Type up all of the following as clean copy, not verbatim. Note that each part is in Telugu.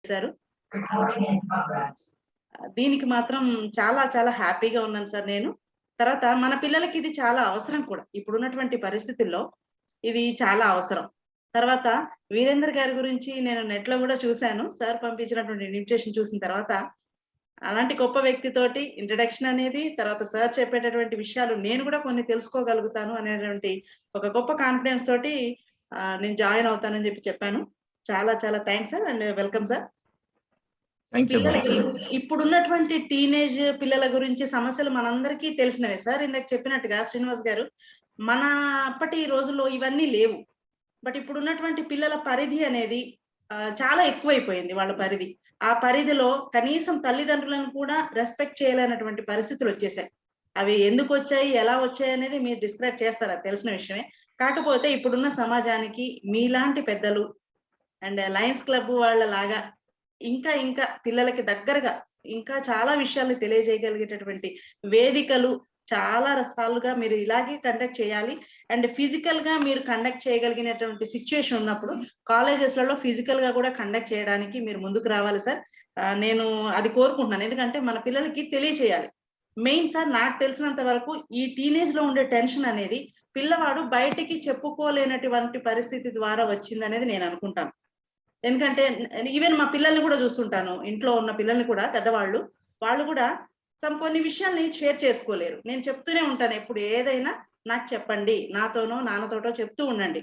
చేశారు. దీనికి మాత్రం చాలా చాలా హ్యాపీగా ఉన్నాను సార్ నేను. తర్వాత మన పిల్లలకి ఇది చాలా అవసరం కూడా. ఇప్పుడున్నటువంటి పరిస్థితుల్లో ఇది చాలా అవసరం. తర్వాత వీరేందర్ గారి గురించి నేను నెట్‌లో గూడా చూసాను. సార్ పంపించినటువంటి ఇన్విటేషన్ చూసిన తర్వాత, అలాంటి గొప్ప వ్యక్తితోటి ఇంట్రడక్షన్ అనేది, తర్వాత సార్ చెప్పేటటువంటి విషయాలు నేను గూడా కొన్ని తెలుసుకోగలుగుతాను అనేటువంటి ఒక గొప్ప కాన్ఫిడెన్స్ తోటి నేను జాయిన్ అవుతానని చెప్పాను. చాలా చాలా thanks sir and welcome sir. Thank you పిల్లలకి మేడం. ఇప్పుడున్నటువంటి టీనేజ్ పిల్లల గురించి సమస్యలు మనందరికీ తెలిసినవే సార్. ఇందాక చెప్పినట్టుగా శ్రీనివాస్ గారు, మన అప్పటి రోజుల్లో ఇవన్నీ లేవు. బట్ ఇప్పుడున్నటువంటి పిల్లల పరిధి అనేది చాలా ఎక్కువైపోయింది వాళ్ళ పరిధి. ఆ పరిధిలో కనీసం తల్లిదండ్రులను కూడా రెస్పెక్ట్ చేయలేనటువంటి పరిస్థితులొచ్చేసాయి. అవి ఎందుకొచ్చాయి, ఎలా వచ్చాయనేది మీరు డిస్క్రైబ్ చేస్తారు. అది తెలిసిన విషయమే. కాకపోతే ఇప్పుడున్న సమాజానికి మీలాంటి పెద్దలు అండ్ లయన్స్ క్లబ్ వాళ్ళలాగా ఇంకా ఇంకా పిల్లలకి దగ్గరగా ఇంకా చాలా విషయాల్ని తెలియజేయగలిగేటటువంటి వేదికలు చాలా రసాలుగా మీరు ఇలాగే కండక్ట్ చేయాలి. అండ్ ఫిజికల్‌గా మీరు కండక్ట్ చేయగలిగినటువంటి సిట్యుయేషన్ ఉన్నప్పుడు కాలేజెస్‌లలో ఫిజికల్‌గా కూడా కండక్ట్ చేయడానికి మీరు ముందుకు రావాలి సార్. నేను అది కోరుకుంటున్నాను. ఎందుకంటే మన పిల్లలకి తెలియచేయాలి. మెయిన్ సార్ నాకు తెలిసినంత వరకు ఈ టీనేజ్‌లో ఉండే టెన్షన్ అనేది పిల్లవాడు బయటికి చెప్పుకోలేనటువంటి పరిస్థితి ద్వారా వచ్చిందనేది నేను అనుకుంటాను. ఎందుకంటే ఈవెన్ మా పిల్లల్ని కూడా చూస్తుంటాను. ఇంట్లో ఉన్న పిల్లల్ని కూడా పెద్దవాళ్ళు, వాళ్ళు కూడా కొన్ని విషయాల్ని షేర్ చేసుకోలేరు. నేను చెప్తూనే ఉంటాను ఎప్పుడు ఏదైనా నాకు చెప్పండి. నాతోనో, నాన్నతోటో చెప్తూ ఉండండి.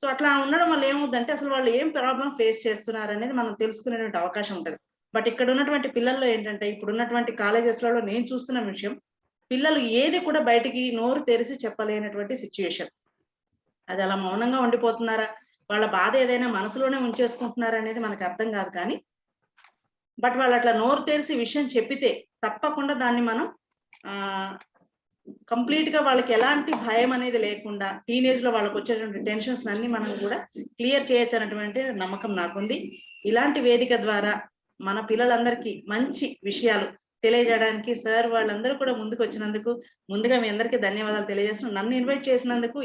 సో, అట్లా ఉండడం వల్ల ఏమవుద్దంటే అసలు వాళ్ళు ఏం ప్రాబ్లమ్ ఫేస్ చేస్తున్నారనేది మనం తెలుసుకునేటువంటి అవకాశం ఉంటది. బట్ ఇక్కడ ఉన్నటువంటి పిల్లల్లో ఏంటంటే ఇప్పుడున్నటువంటి కాలేజెస్‌లలో నేను చూస్తున్న విషయం, పిల్లలు ఏది కూడా బయటికి నోరు తెరిసి చెప్పలేనటువంటి సిట్యుయేషన్. అది అలా మౌనంగా ఉండిపోతున్నారా? వాళ్ళ బాధ ఏదైనా మనసులోనే ఉంచేసుకుంటున్నారా అనేది మనకు అర్థం కాదు కానీ, బట్ వాళ్ళు అట్లా నోరు తెరిసి విషయం చెప్పితే తప్పకుండా దాన్ని మనం ఆహ్, కంప్లీట్‌గా వాళ్ళకి ఎలాంటి భయం అనేది లేకుండా టీనేజ్‌లో వాళ్ళకొచ్చేటువంటి టెన్షన్స్ అన్నీ మనం కూడా క్లియర్ చేయొచ్చన్నటువంటి నమ్మకం నాకుంది. ఇలాంటి వేదిక ద్వారా మన పిల్లలందరికీ మంచి విషయాలు తెలియజేయడానికి సార్ వాళ్ళందరూ కూడా ముందుకొచ్చినందుకు ముందుగా మీ అందరికీ ధన్యవాదాలు తెలియజేస్తున్నాను. నన్ను ఇన్వైట్ చేసినందుకు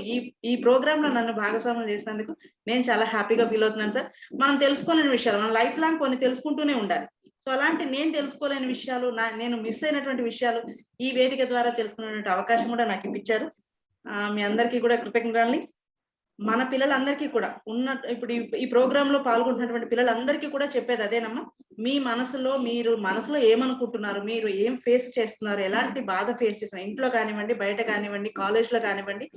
ఈ ప్రోగ్రామ్‌లో నన్ను భాగస్వామ్యం చేసినందుకు నేను చాలా హ్యాపీగా ఫీల్ అవుతున్నాను సార్. మనం తెలుసుకోలేని విషయాలు మనం లైఫ్ లాంగ్ కొన్ని తెలుసుకుంటూనే ఉండాలి. సో, అలాంటి నేను తెలుసుకోలేని విషయాలు నేను మిస్ అయినటువంటి విషయాలు ఈ వేదిక ద్వారా తెలుసుకునేటువంటి అవకాశం కూడా నాకిప్పించారు. మీ అందరికీ కూడా కృతజ్ఞతల్ని. మన పిల్లలందరికీ కూడా ఇప్పుడు ఈ ప్రోగ్రామ్‌లో పాల్గొంటున్నటువంటి పిల్లలందరికీ కూడా చెప్పేది అదేనమ్మా. మీ మీరు మనసులో ఏమనుకుంటున్నారు? మీరు ఏం ఫేస్ చేస్తున్నారు? ఎలాంటి బాధ ఫేస్ చేస్తున్నారు? ఇంట్లో కానివ్వండి, బయట కానివ్వండి, కాలేజ్‌లో కానివ్వండి,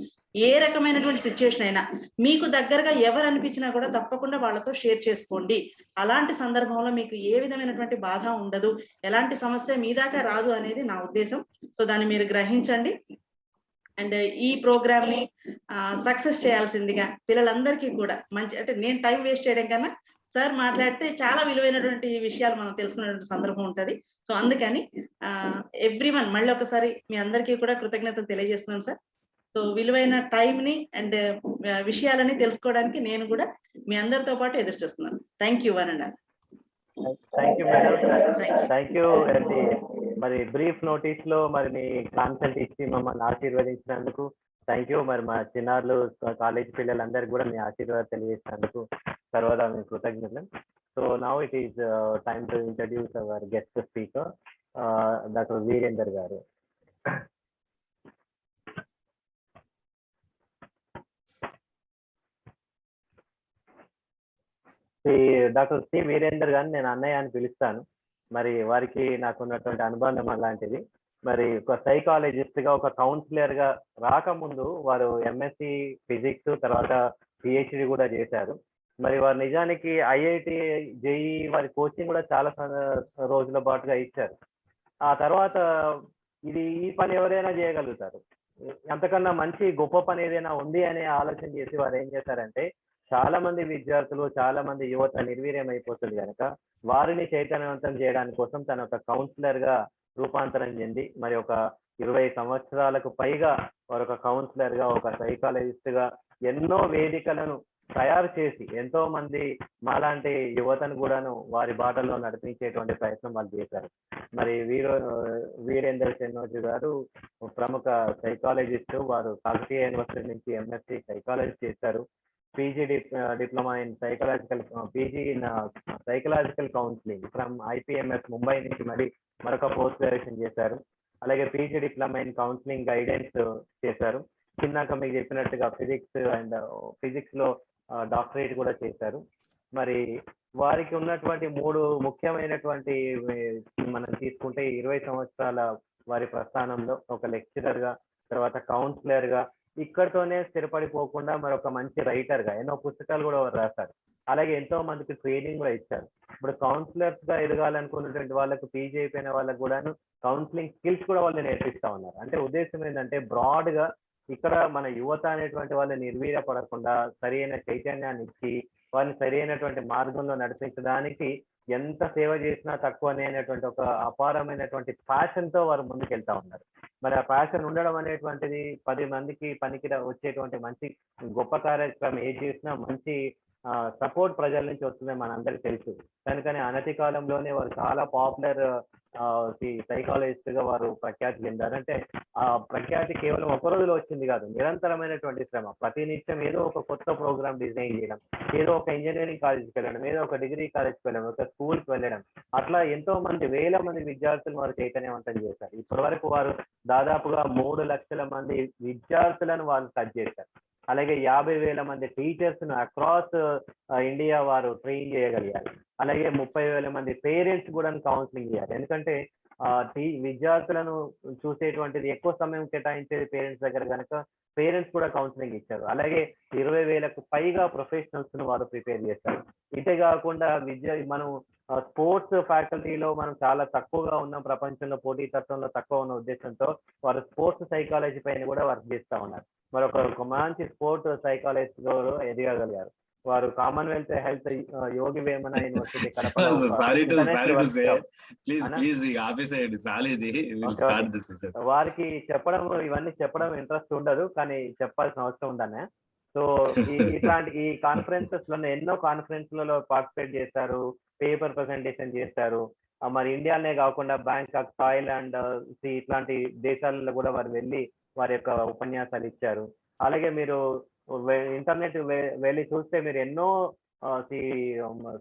ఏ రకమైనటువంటి సిట్యుయేషన్ అయినా మీకు దగ్గరగా ఎవరు అనిపించినా కూడా తప్పకుండా వాళ్ళతో షేర్ చేసుకోండి. అలాంటి సందర్భంలో మీకు ఏ విధమైనటువంటి బాధ ఉండదు. ఎలాంటి సమస్య మీ దాకా రాదు అనేది నా ఉద్దేశం. సో, దాన్ని మీరు గ్రహించండి. అండ్ ఈ ప్రోగ్రామ్‌ని సక్సెస్ చేయాల్సిందిగా పిల్లలందరికీ కూడా మంచి అంటే నేను టైం వేస్ట్ చేయడం కన్నా సార్ మాట్లాడితే చాలా విలువైనటువంటి విషయాలు మనం తెలుసుకునేటువంటి సందర్భం ఉంటది. సో, అందుకని ఎవ్రీవన్ మళ్ళీ ఒకసారి మీ అందరికీ కూడా కృతజ్ఞతలు తెలియజేస్తున్నాను సార్. సో, విలువైన టైమ్‌ని అండ్ విషయాలని తెలుసుకోవడానికి నేను కూడా మీ అందరితో పాటు ఎదురు చూస్తున్నాను. Thank you one and all. Thank you madam. Thank you అండి. మరి బ్రీఫ్ నోటీస్‌లో మరి మీ కాన్సెంట్ ఇచ్చి మమ్మల్ని ఆశీర్వదించినందుకు థాంక్ యూ. మరి మా చిన్నారులు కాలేజీ పిల్లలందరికీ కూడా మీ ఆశీర్వాదాలు తెలియజేసినందుకు సర్వదా మీ కృతజ్ఞతలు. So now it is time to introduce our guest speaker doctor Veerender garu. Doctor C Virender గారిని నేను అన్నయ్య అని పిలుస్తాను. మరి వారికి నాకున్నటువంటి అనుబంధం అలాంటిది. మరి ఒక సైకాలజిస్ట్ గా, ఒక కౌన్సిలర్ గా రాకముందు వారు ఎంఎస్సి ఫిజిక్స్, తర్వాత పిహెచ్డి కూడా చేశారు. మరి వారు నిజానికి ఐఐటి, జేఈ వారి కోచింగ్ కూడా చాలా రోజుల పాటుగా ఇచ్చారు. ఆ తర్వాత ఈ పని ఎవరైనా చేయగలుగుతారు, అంతకన్నా మంచి గొప్ప పని ఏదైనా ఉంది అనే ఆలోచన చేసి వారు ఏం చేశారంటే, చాలా మంది విద్యార్థులు, చాలా మంది యువత నిర్వీర్యం అయిపోతుంది కనుక వారిని చైతన్యవంతం చేయడానికి కోసం తన ఒక కౌన్సిలర్ గా రూపాంతరం చెంది మరి ఒక 20 సంవత్సరాలకు పైగా వారు ఒక కౌన్సిలర్ గా, ఒక సైకాలజిస్ట్ గా ఎన్నో వేదికలను తయారు చేసి ఎంతో మంది మాలాంటి యువతను కూడాను వారి బాటల్లో నడిపించేటువంటి ప్రయత్నం వాళ్ళు చేశారు. మరి వీరేందర్ చెన్నోజు గారు ప్రముఖ సైకాలజిస్ట్. వారు కాకతీయ యూనివర్సిటీ నుంచి ఎంఎస్సి సైకాలజీ చేశారు. PG diploma in psychological PG in psychological counseling from IPMS Mumbai నుంచి మరి మరొక పోస్ట్ గ్రాడ్యుయేషన్ చేశారు. అలాగే PG diploma in counselling guidance చేశారు. చిన్నాక మీకు చెప్పినట్టుగా ఫిజిక్స్ లో డాక్టరేట్ కూడా చేశారు. మరి వారికి ఉన్నటువంటి 3 ముఖ్యమైనటువంటి మనం తీసుకుంటే 20 సంవత్సరాల వారి ప్రస్థానంలో ఒక లెక్చరర్ గా, తర్వాత కౌన్సిలర్ గా, ఇక్కడితోనే స్థిరపడిపోకుండా మరొక మంచి రైటర్ గా ఎన్నో పుస్తకాలు కూడా వారు రాశారు. అలాగే ఎంతో మందికి ట్రైనింగ్ కూడా ఇచ్చారు. ఇప్పుడు కౌన్సిలర్స్ గా ఎదగాలనుకున్నటువంటి వాళ్ళకు, PG అయిపోయిన వాళ్ళకు కూడాను కౌన్సిలింగ్ స్కిల్స్ కూడా వాళ్ళు నేర్పిస్తా ఉన్నారు. అంటే ఉద్దేశం ఏంటంటే బ్రాడ్ గా ఇక్కడ మన యువత అనేటువంటి వాళ్ళు నిర్వీర్యపడకుండా సరైన చైతన్యాన్ని ఇచ్చి వారిని సరైనటువంటి మార్గంలో నడిపించడానికి ఎంత సేవ చేసినా తక్కువనే అనేటువంటి ఒక అపారమైనటువంటి ప్యాషన్ తో వారు ముందుకెళ్తా ఉన్నారు. మరి ఆ ప్యాషన్ ఉండడం అనేటువంటిది 10 మందికి పనికి వచ్చేటువంటి మంచి గొప్ప కార్యక్రమం ఏది చేసినా మంచి సపోర్ట్ ప్రజల నుంచి వస్తుందని మనందరికీ తెలుసు. కనుకనే అనతి కాలంలోనే వారు చాలా పాపులర్ సైకాలజిస్ట్ గా వారు ప్రఖ్యాతి చెందారు. అంటే ఆ ప్రఖ్యాతి కేవలం ఒక రోజులో వచ్చింది కాదు, నిరంతరమైనటువంటి శ్రమ. ప్రతి నిత్యం ఏదో ఒక కొత్త ప్రోగ్రామ్ డిజైన్ చేయడం, ఏదో ఒక ఇంజనీరింగ్ కాలేజ్కి వెళ్ళడం, ఏదో ఒక డిగ్రీ కాలేజ్కి వెళ్ళడం, ఒక స్కూల్కి వెళ్ళడం, అట్లా ఎంతో మంది 1000 మంది విద్యార్థులు వారు చైతన్యవంతం చేశారు. ఇప్పటి వరకు వారు దాదాపుగా 3 లక్షల మంది విద్యార్థులను వాళ్ళు టచ్ చేశారు. అలాగే 50,000 మంది టీచర్స్ ను అక్రాస్ ఇండియా వారు ట్రైన్ చేయగలిగారు. అలాగే 30,000 మంది పేరెంట్స్ కూడా కౌన్సిలింగ్ చేయాలి. ఎందుకంటే విద్యార్థులను చూసేటువంటిది ఎక్కువ సమయం కేటాయించేది పేరెంట్స్ దగ్గర కనుక పేరెంట్స్ కూడా కౌన్సిలింగ్ ఇచ్చారు. అలాగే 20,000కు పైగా ప్రొఫెషనల్స్ ను వారు ప్రిపేర్ చేశారు. ఇదే కాకుండా మనం స్పోర్ట్స్ ఫ్యాకల్టీలో మనం చాలా తక్కువగా ఉన్నాం, ప్రపంచంలో పోటీతత్వంలో తక్కువ ఉన్న ఉద్దేశంతో వారు స్పోర్ట్స్ సైకాలజీ పైన కూడా వర్క్ చేస్తూ ఉన్నారు. మరొక మంచి స్పోర్ట్స్ సైకాలజిస్ట్ గా ఎదగగలిగారు. వారు Commonwealth health Yogi Vemana university వారికి ఇవన్నీ చెప్పడం ఇంట్రెస్ట్ ఉండదు, కానీ చెప్పాల్సిన అవసరం ఉందనే. సో ఈ కాన్ఫరెన్సెస్ లో ఎన్నో కాన్ఫరెన్స్లలో పార్టిసిపేట్ చేశారు, పేపర్ ప్రజెంటేషన్ చేశారు. మరి ఇండియానే కాకుండా బ్యాంకాక్, థాయిలాండ్ ఇట్లాంటి దేశాలలో కూడా వారు వెళ్ళి వారి యొక్క ఉపన్యాసాలు ఇచ్చారు. అలాగే మీరు ఇంటర్నెట్ వెళ్ళి చూస్తే మీరు ఎన్నో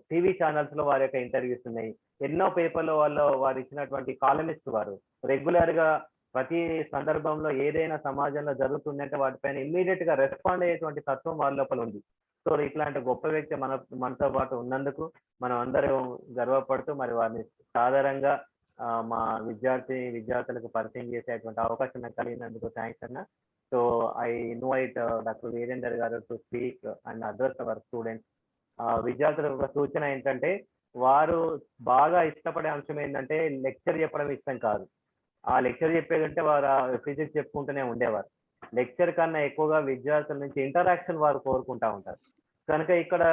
టీవీ ఛానల్స్ లో వారి యొక్క ఇంటర్వ్యూస్ ఉన్నాయి. ఎన్నో పేపర్లో వారు ఇచ్చినటువంటి కాలమిస్ట్ వారు రెగ్యులర్ గా ప్రతి సందర్భంలో ఏదైనా సమాజంలో జరుగుతుందంటే వాటిపైన ఇమ్మీడియట్ గా రెస్పాండ్ అయ్యేటువంటి తత్వం వారి లోపల ఉంది. సో ఇట్లాంటి గొప్ప వ్యక్తి మనతో పాటు ఉన్నందుకు మనం అందరం గర్వపడుతూ మరి వారిని సాధారణంగా మా విద్యార్థులకు పరిచయం చేసేటువంటి అవకాశం నాకు కలిగినందుకు థ్యాంక్స్ అన్న. So I invite doctor Veerender garu to speak and address our students. విద్యార్థులకు ఒక సూచన ఏంటంటే వారు బాగా ఇష్టపడే అంశం ఏంటంటే లెక్చర్ చెప్పడం ఇష్టం కాదు. ఆ లెక్చర్ చెప్పేదంటే వారు ఫిజిక్స్ చెప్పుకుంటూనే ఉండేవారు. లెక్చర్ కన్నా ఎక్కువగా విద్యార్థుల నుంచి ఇంటరాక్షన్ వారు కోరుకుంటా ఉంటారు. కనుక ఇక్కడ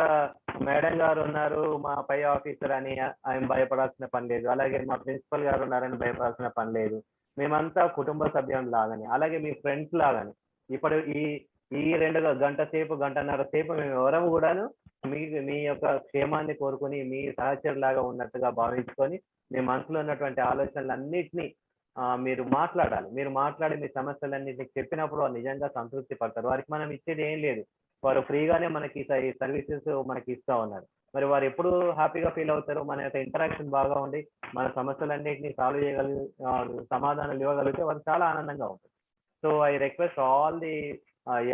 మేడం గారు ఉన్నారు, మా పై ఆఫీసర్ అని ఆయన భయపడాల్సిన పని లేదు. అలాగే మా ప్రిన్సిపల్ గారు ఉన్నారని భయపడాల్సిన పని లేదు. మేమంతా కుటుంబ సభ్యులు లాగానే, అలాగే మీ ఫ్రెండ్స్ లాగానే. ఇప్పుడు ఈ 2 గంటన్నర సేపు మేము ఎవరము కూడాను మీ యొక్క క్షేమాన్ని కోరుకుని మీ సహచరులాగా ఉన్నట్టుగా భావించుకొని మీ మనసులో ఉన్నటువంటి ఆలోచనలన్నిటినీ మీరు మాట్లాడాలి. మీరు మాట్లాడి మీ సమస్యలన్నింటినీ చెప్పినప్పుడు వారు నిజంగా సంతృప్తి పడతారు. వారికి మనం ఇచ్చేది ఏం లేదు, వారు ఫ్రీగానే మనకి సర్వీసెస్ మనకి ఇస్తా ఉన్నారు. మరి వారు ఎప్పుడు హ్యాపీగా ఫీల్ అవుతారు? మన యొక్క ఇంటరాక్షన్ బాగా ఉండి మన సమస్యలన్నింటినీ సాల్వ్ సమాధానాలు ఇవ్వగలిగితే వారు చాలా ఆనందంగా ఉంటుంది. So I request all the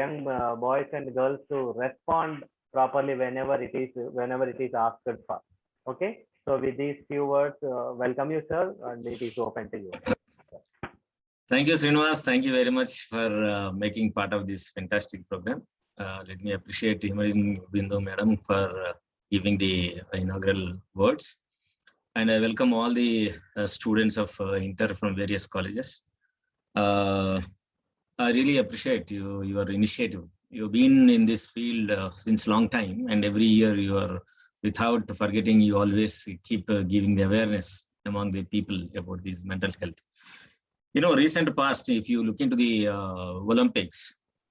young boys and girls to respond properly whenever it is asked for. Okay, so with these few words, welcome you sir, and it is open to you. Thank you Srinivas, thank you very much for making part of this fantastic program. Let me appreciate Bindu madam for giving the inaugural words, and I welcome all the students of Inter from various colleges. I really appreciate your initiative. You've been in this field since long time, and every year you are, without forgetting, you always keep giving the awareness among the people about this mental health. You know, recent past, if you look into the Olympics,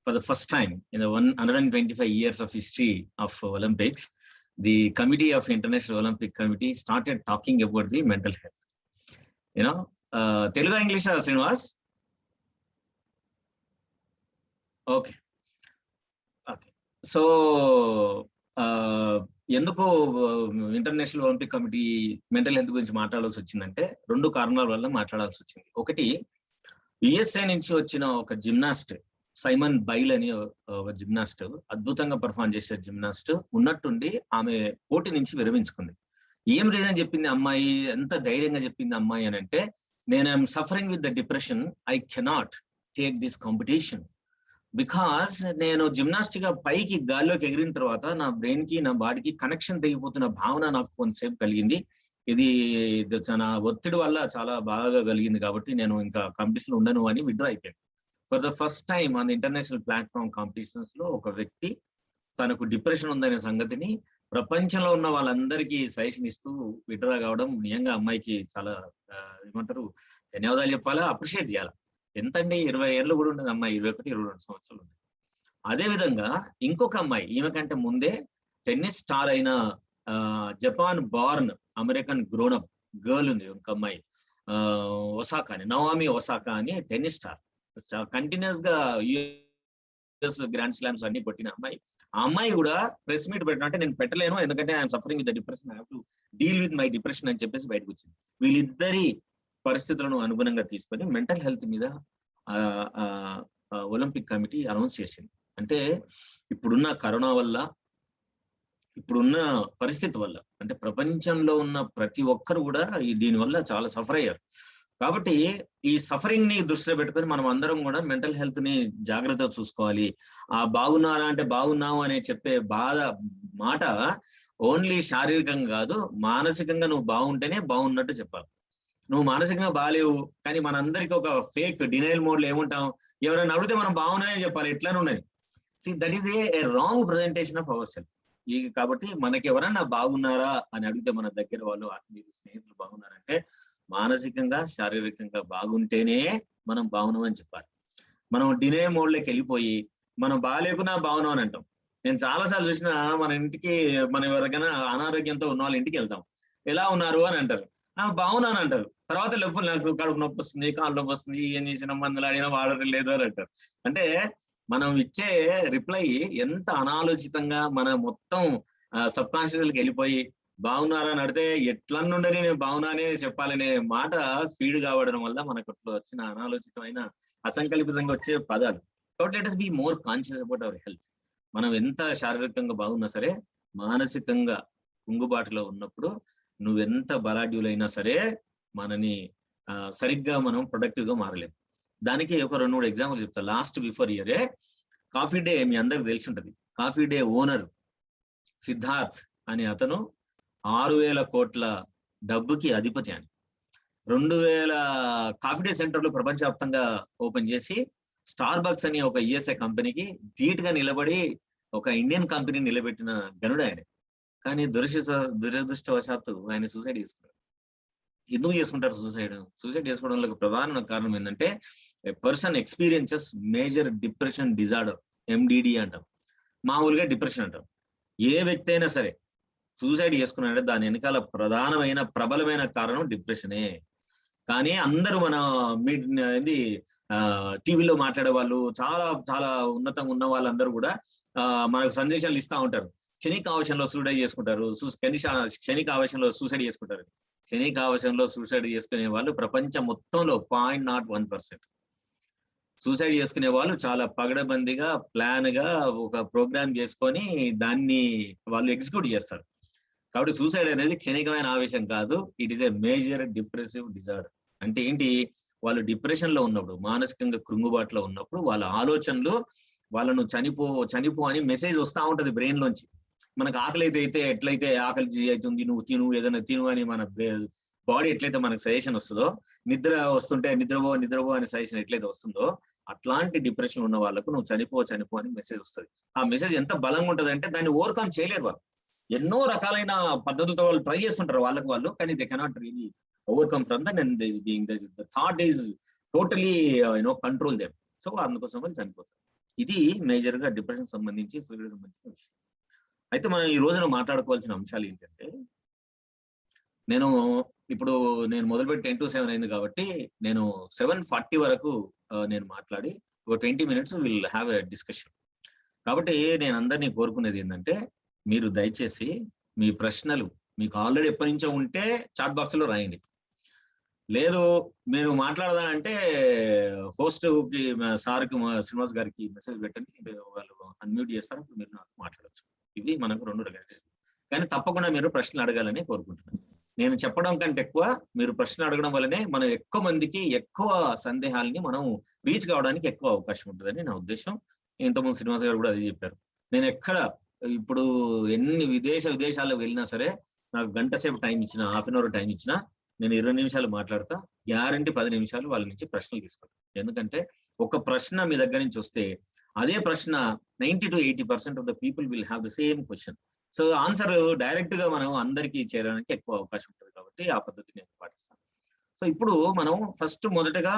for the first time in the 125 years of history of Olympics, the committee of International Olympic Committee started talking about the mental health. You know, Telugu English, Srinivas? Okay. So ఎందుకు International Olympic Committee mental health గురించి మాట్లాడాల్సి వచ్చిందంటే 2 కారణాల వల్ల మాట్లాడాల్సి వచ్చింది. ఒకటి, యుఎస్ఏ నుంచి వచ్చిన ఒక జిమ్నాస్ట్ సైమన్ బైల్ అని ఒక జిమ్నాస్ట్, అద్భుతంగా పర్ఫార్మ్ చేసే జిమ్నాస్ట్ ఉన్నట్టుండి ఆమె పోటీ నుంచి విరమించుకుంది. ఏం రీజన్ చెప్పింది అమ్మాయి, ఎంత ధైర్యంగా చెప్పింది అమ్మాయి అని అంటే, నేను I'm suffering with the depression, I cannot take this competition because నేను జిమ్నాస్టిక్ గా పైకి గాల్లోకి ఎగిరిన తర్వాత నా బ్రెయిన్ కి నా బాడీకి కనెక్షన్ తెగిపోతున్న భావన నాకు కొంతసేపు కలిగింది. ఇది నా ఒత్తిడి వల్ల చాలా బాగా కలిగింది కాబట్టి నేను ఇంకా కాంపిటీషన్ ఉండను అని విత్డ్రా అయిపోయింది. For the first time on international platform competitions లో ఒక వ్యక్తి తనకు డిప్రెషన్ ఉందనే సంగతిని ప్రపంచంలో ఉన్న వాళ్ళందరికీ సజెషన్ ఇస్తూ విత్డ్రా కావడం నిజంగా అమ్మాయికి చాలా ఏమంటారు ధన్యవాదాలు చెప్పాలా, అప్రిషియేట్ చేయాలి. ఎంతండి 20 ఏళ్ళు కూడా ఉండదు అమ్మాయి, 21-22 సంవత్సరాలు ఉంది. అదే విధంగా ఇంకొక అమ్మాయి ఈమె కంటే ముందే టెన్నిస్ స్టార్ అయిన Japan born American grown-up girl ఉంది ఒక అమ్మాయి, ఒసాకా అని, నవోమి ఒసాకా అని టెన్నిస్ స్టార్, కంటిన్యూస్ గా యుఎస్ గ్రాండ్ స్లామ్స్ అన్ని కొట్టిన అమ్మాయి. ఆ అమ్మాయి కూడా ప్రెస్ మీట్ పెట్టినట్టే నేను పెట్టలేను ఎందుకంటే I'm suffering with the depression, I have to deal with my depression అని చెప్పేసి బయటకు వచ్చింది. వీళ్ళిద్దరి పరిస్థితులను అనుగుణంగా తీసుకొని మెంటల్ హెల్త్ మీద ఒలింపిక్ కమిటీ అనౌన్స్ చేసింది. అంటే ఇప్పుడున్న కరోనా వల్ల, ఇప్పుడున్న పరిస్థితి వల్ల, అంటే ప్రపంచంలో ఉన్న ప్రతి ఒక్కరు కూడా దీనివల్ల చాలా సఫర్ అయ్యారు. కాబట్టి ఈ సఫరింగ్ ని దృష్టిలో పెట్టుకొని మనం అందరం కూడా మెంటల్ హెల్త్ ని జాగ్రత్తగా చూసుకోవాలి. బాగున్నారా అంటే బాగున్నావు అనే చెప్పే మాట ఓన్లీ శారీరకంగా కాదు, మానసికంగా నువ్వు బాగుంటేనే బాగున్నట్టు చెప్పాలి. నువ్వు మానసికంగా బాగాలేవు కానీ మనందరికి ఒక ఫేక్ డినైల్ మోడ్ లో ఏముంటాం, ఎవరైనా అడిగితే మనం బాగున్నాయని చెప్పాలి, ఎట్లానే ఉన్నాయి. That is a wrong presentation of our self. కాబట్టి మనకి ఎవరన్నా బాగున్నారా అని అడిగితే మన దగ్గర వాళ్ళు, ఆత్మీయులు, స్నేహితులు బాగున్నారంటే మానసికంగా శారీరకంగా బాగుంటేనే మనం బాగున్నామని చెప్పాలి. మనం డినే మోడ్ లోకి వెళ్ళిపోయి మనం బాగాలేకున్నా బాగున్నాం అని అంటాం. నేను చాలాసార్లు చూసిన మన ఇంటికి మనం ఎవరికైనా అనారోగ్యంతో ఉన్న వాళ్ళ ఇంటికి వెళ్తాం, ఎలా ఉన్నారు అని అంటారు, బాగున్నాను అంటారు. తర్వాత నాకు కడుపు నొప్పి వస్తుంది, కాళ్ళు నొప్పి వస్తుంది, ఏం చేసిన మందులు అడిగినా వాడడం లేదు అని అంటారు. అంటే మనం ఇచ్చే రిప్లై ఎంత అనాలోచితంగా మన మొత్తం సబ్ కాన్షియస్ కి వెళ్ళిపోయి బాగున్నారా అని అడితే ఎట్లన్నుండని నేను బాగున్నానే చెప్పాలనే మాట ఫీడ్ కావడం వల్ల మనకు అట్లా వచ్చిన అనాలోచితమైన అసంకల్పితంగా వచ్చే పదాలు. కాబట్టి let us be more conscious about our health. మనం ఎంత శారీరకంగా బాగున్నా సరే మానసికంగా కుంగుబాటులో ఉన్నప్పుడు నువ్వెంత బలాఢ్యులైనా సరే మనని సరిగ్గా మనం ప్రొడక్టివ్ గా మారలేము. దానికి ఒక 2-3 ఎగ్జాంపుల్ చెప్తా. లాస్ట్ బిఫోర్ ఇయరే కాఫీ డే మీ అందరికి తెలిసి ఉంటది. కాఫీ డే ఓనర్ సిద్ధార్థ్ అని అతను 6,000 కోట్ల డబ్బుకి అధిపతి అని 2,000 కాఫీ డే సెంటర్లు ప్రపంచవ్యాప్తంగా ఓపెన్ చేసి స్టార్ బక్స్ అని ఒక యుఎస్ఏ కంపెనీకి ధీటుగా నిలబడి ఒక ఇండియన్ కంపెనీ నిలబెట్టిన గనుడు ఆయన. కానీ దురదృష్టవశాత్తు ఆయన సూసైడ్ చేసుకున్నాడు. ఎందుకు చేసుకుంటారు సూసైడ్ చేసుకోవడంలో ప్రధాన కారణం ఏంటంటే person experiences major depression disorder, MDD అంటాం, మామూలుగా డిప్రెషన్ అంటాం. ఏ వ్యక్తి అయినా సరే సూసైడ్ చేసుకున్నాడంటే దాని వెనకాల ప్రబలమైన కారణం డిప్రెషనే. కానీ అందరూ మన టీవీలో మాట్లాడే వాళ్ళు, చాలా చాలా ఉన్నతంగా ఉన్న వాళ్ళందరూ కూడా మనకు సందేశాలు ఇస్తా ఉంటారు. క్షణికావేశంలో సూసైడ్ చేసుకుంటారు, క్షణికావేశంలో సూసైడ్ చేసుకుంటారు. క్షణికావేశంలో సూసైడ్ చేసుకునే వాళ్ళు ప్రపంచం మొత్తంలో 0.01%. సూసైడ్ చేసుకునే వాళ్ళు చాలా పగడబందిగా ప్లాన్ గా ఒక ప్రోగ్రామ్ చేసుకొని దాన్ని వాళ్ళు ఎగ్జిక్యూట్ చేస్తారు. కాబట్టి సూసైడ్ అనేది క్షణికమైన ఆవేశం కాదు, it is a major depressive disorder. అంటే ఏంటి, వాళ్ళు డిప్రెషన్ లో ఉన్నప్పుడు, మానసికంగా కృంగుబాటులో ఉన్నప్పుడు వాళ్ళ ఆలోచనలు వాళ్ళను చనిపో అని మెసేజ్ వస్తూ ఉంటది బ్రెయిన్ లోంచి. మనకు ఆకలి అయితే ఎట్లయితే ఆకలి అవుతుంది, నువ్వు తిను, ఏదైనా తిను అని మన బాడీ ఎట్లయితే మనకు సజెషన్ వస్తుందో, నిద్ర వస్తుంటే నిద్రపో అని సజెషన్ ఎట్లయితే వస్తుందో, అట్లాంటి డిప్రెషన్ ఉన్న వాళ్ళకు నువ్వు చనిపో అని మెసేజ్ వస్తుంది. ఆ మెసేజ్ ఎంత బలంగా ఉంటది అంటే దాన్ని ఓవర్కమ్ చేయలేరు వాళ్ళు. ఎన్నో రకాలైన పద్ధతులతో వాళ్ళు ట్రై చేస్తుంటారు వాళ్ళు, కానీ they cannot really overcome from that, and the thought is totally control them. So అందుకోసం వాళ్ళు చనిపోతారు. ఇది మేజర్ గా డిప్రెషన్ సంబంధించి, సూసైడ్ సంబంధించిన విషయం. అయితే మనం ఈ రోజున మాట్లాడుకోవాల్సిన అంశాలు ఏంటంటే, నేను మొదలుపెట్టి 10 to 7 అయింది కాబట్టి నేను 7:40 వరకు నేను మాట్లాడి ఒక 20 minutes will have a discussion. కాబట్టి నేను అందరినీ కోరుకునేది ఏంటంటే, మీరు దయచేసి మీ ప్రశ్నలు మీకు ఆల్రెడీ ఎప్పటి నుంచో ఉంటే చాట్ బాక్స్ లో రాయండి. లేదు మీరు మాట్లాడదానంటే హోస్ట్ కి సార్కి శ్రీనివాస్ గారికి మెసేజ్ పెట్టండి, వాళ్ళు అన్మ్యూట్ చేస్తారు, అప్పుడు మీరు నాకు మాట్లాడచ్చు. ఇవి మనకు 2 రకాలు. కానీ తప్పకుండా మీరు ప్రశ్నలు అడగాలని కోరుకుంటున్నాను. నేను చెప్పడం కంటే ఎక్కువ మీరు ప్రశ్నలు అడగడం వల్లనే మనం ఎక్కువ మందికి ఎక్కువ సందేహాలని మనం రీచ్ కావడానికి ఎక్కువ అవకాశం ఉంటుందని నా ఉద్దేశం. ఇంతకుముందు శ్రీనివాస్ గారు కూడా అదే చెప్పారు. నేను ఎక్కడ ఇప్పుడు ఎన్ని విదేశాల్లో వెళ్ళినా సరే నాకు గంట సేపు టైం ఇచ్చినా, హాఫ్ అన్ అవర్ టైం ఇచ్చినా నేను 20 నిమిషాలు మాట్లాడతా, గ్యారంటీ 10 నిమిషాలు వాళ్ళ నుంచి ప్రశ్నలు తీసుకుంటాను. ఎందుకంటే ఒక ప్రశ్న మీ దగ్గర నుంచి వస్తే అదే ప్రశ్న 90 to 80% of the people will have the same question. So answer direct గా మనం అందరికీ చేరడానికి ఎక్కువ అవకాశం ఉంటుంది కాబట్టి ఆ పద్ధతి నేను పాటిస్తాను. సో ఇప్పుడు మనం ఫస్ట్ మొదటగా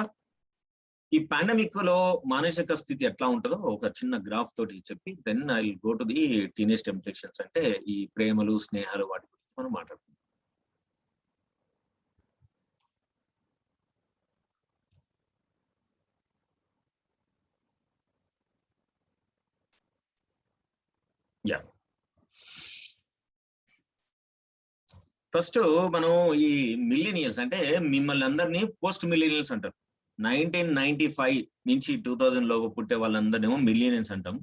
ఈ పాండమిక్ లో మానసిక స్థితి ఎట్లా ఉంటుందో ఒక చిన్న గ్రాఫ్ తోటి చెప్పి then I will go to the teenage temptations, అంటే ఈ ప్రేమలు, స్నేహాలు, వాటి గురించి మనం మాట్లాడుకుందాం. ఫస్ట్ మనం ఈ మిలీనియల్స్ అంటే మిమ్మల్ని అందరినీ పోస్ట్ మిలీనియల్స్ అంటారు. 1995 నుంచి 2000 లోపు పుట్టే వాళ్ళందరినేమో మిలీనియల్స్ అంటాం.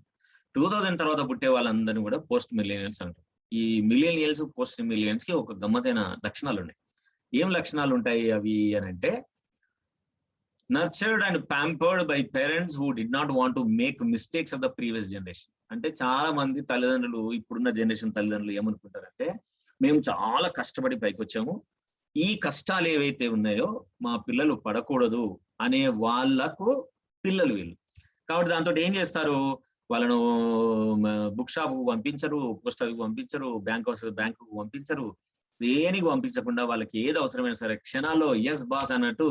2000 తర్వాత పుట్టే వాళ్ళందరినీ కూడా పోస్ట్ మిలీనియల్స్ అంటాం. ఈ మిలీనియల్స్, పోస్ట్ మిలీనియల్స్ కి ఒక గమ్మతైన లక్షణాలు ఉన్నాయి. ఏం లక్షణాలు ఉంటాయి అవి అని అంటే, nurtured and pampered by parents who did not want to make mistakes of the previous generation. అంటే చాలా మంది తల్లిదండ్రులు, ఇప్పుడున్న జనరేషన్ తల్లిదండ్రులు ఏమనుకుంటారంటే, మేము చాలా కష్టపడి పైకి వచ్చాము, ఈ కష్టాలు ఏవైతే ఉన్నాయో మా పిల్లలు పడకూడదు అనే వాళ్ళకు పిల్లలు వీళ్ళు. కాబట్టి దాంతో ఏం చేస్తారు, వాళ్ళను బుక్ షాప్ కు పంపించరు, పోస్ట్ ఆఫీస్ పంపించరు, బ్యాంకు పంపించరు, దేనికి పంపించకుండా వాళ్ళకి ఏది అవసరమైనా సరే క్షణాల్లో ఎస్ బాస్ అన్నట్టు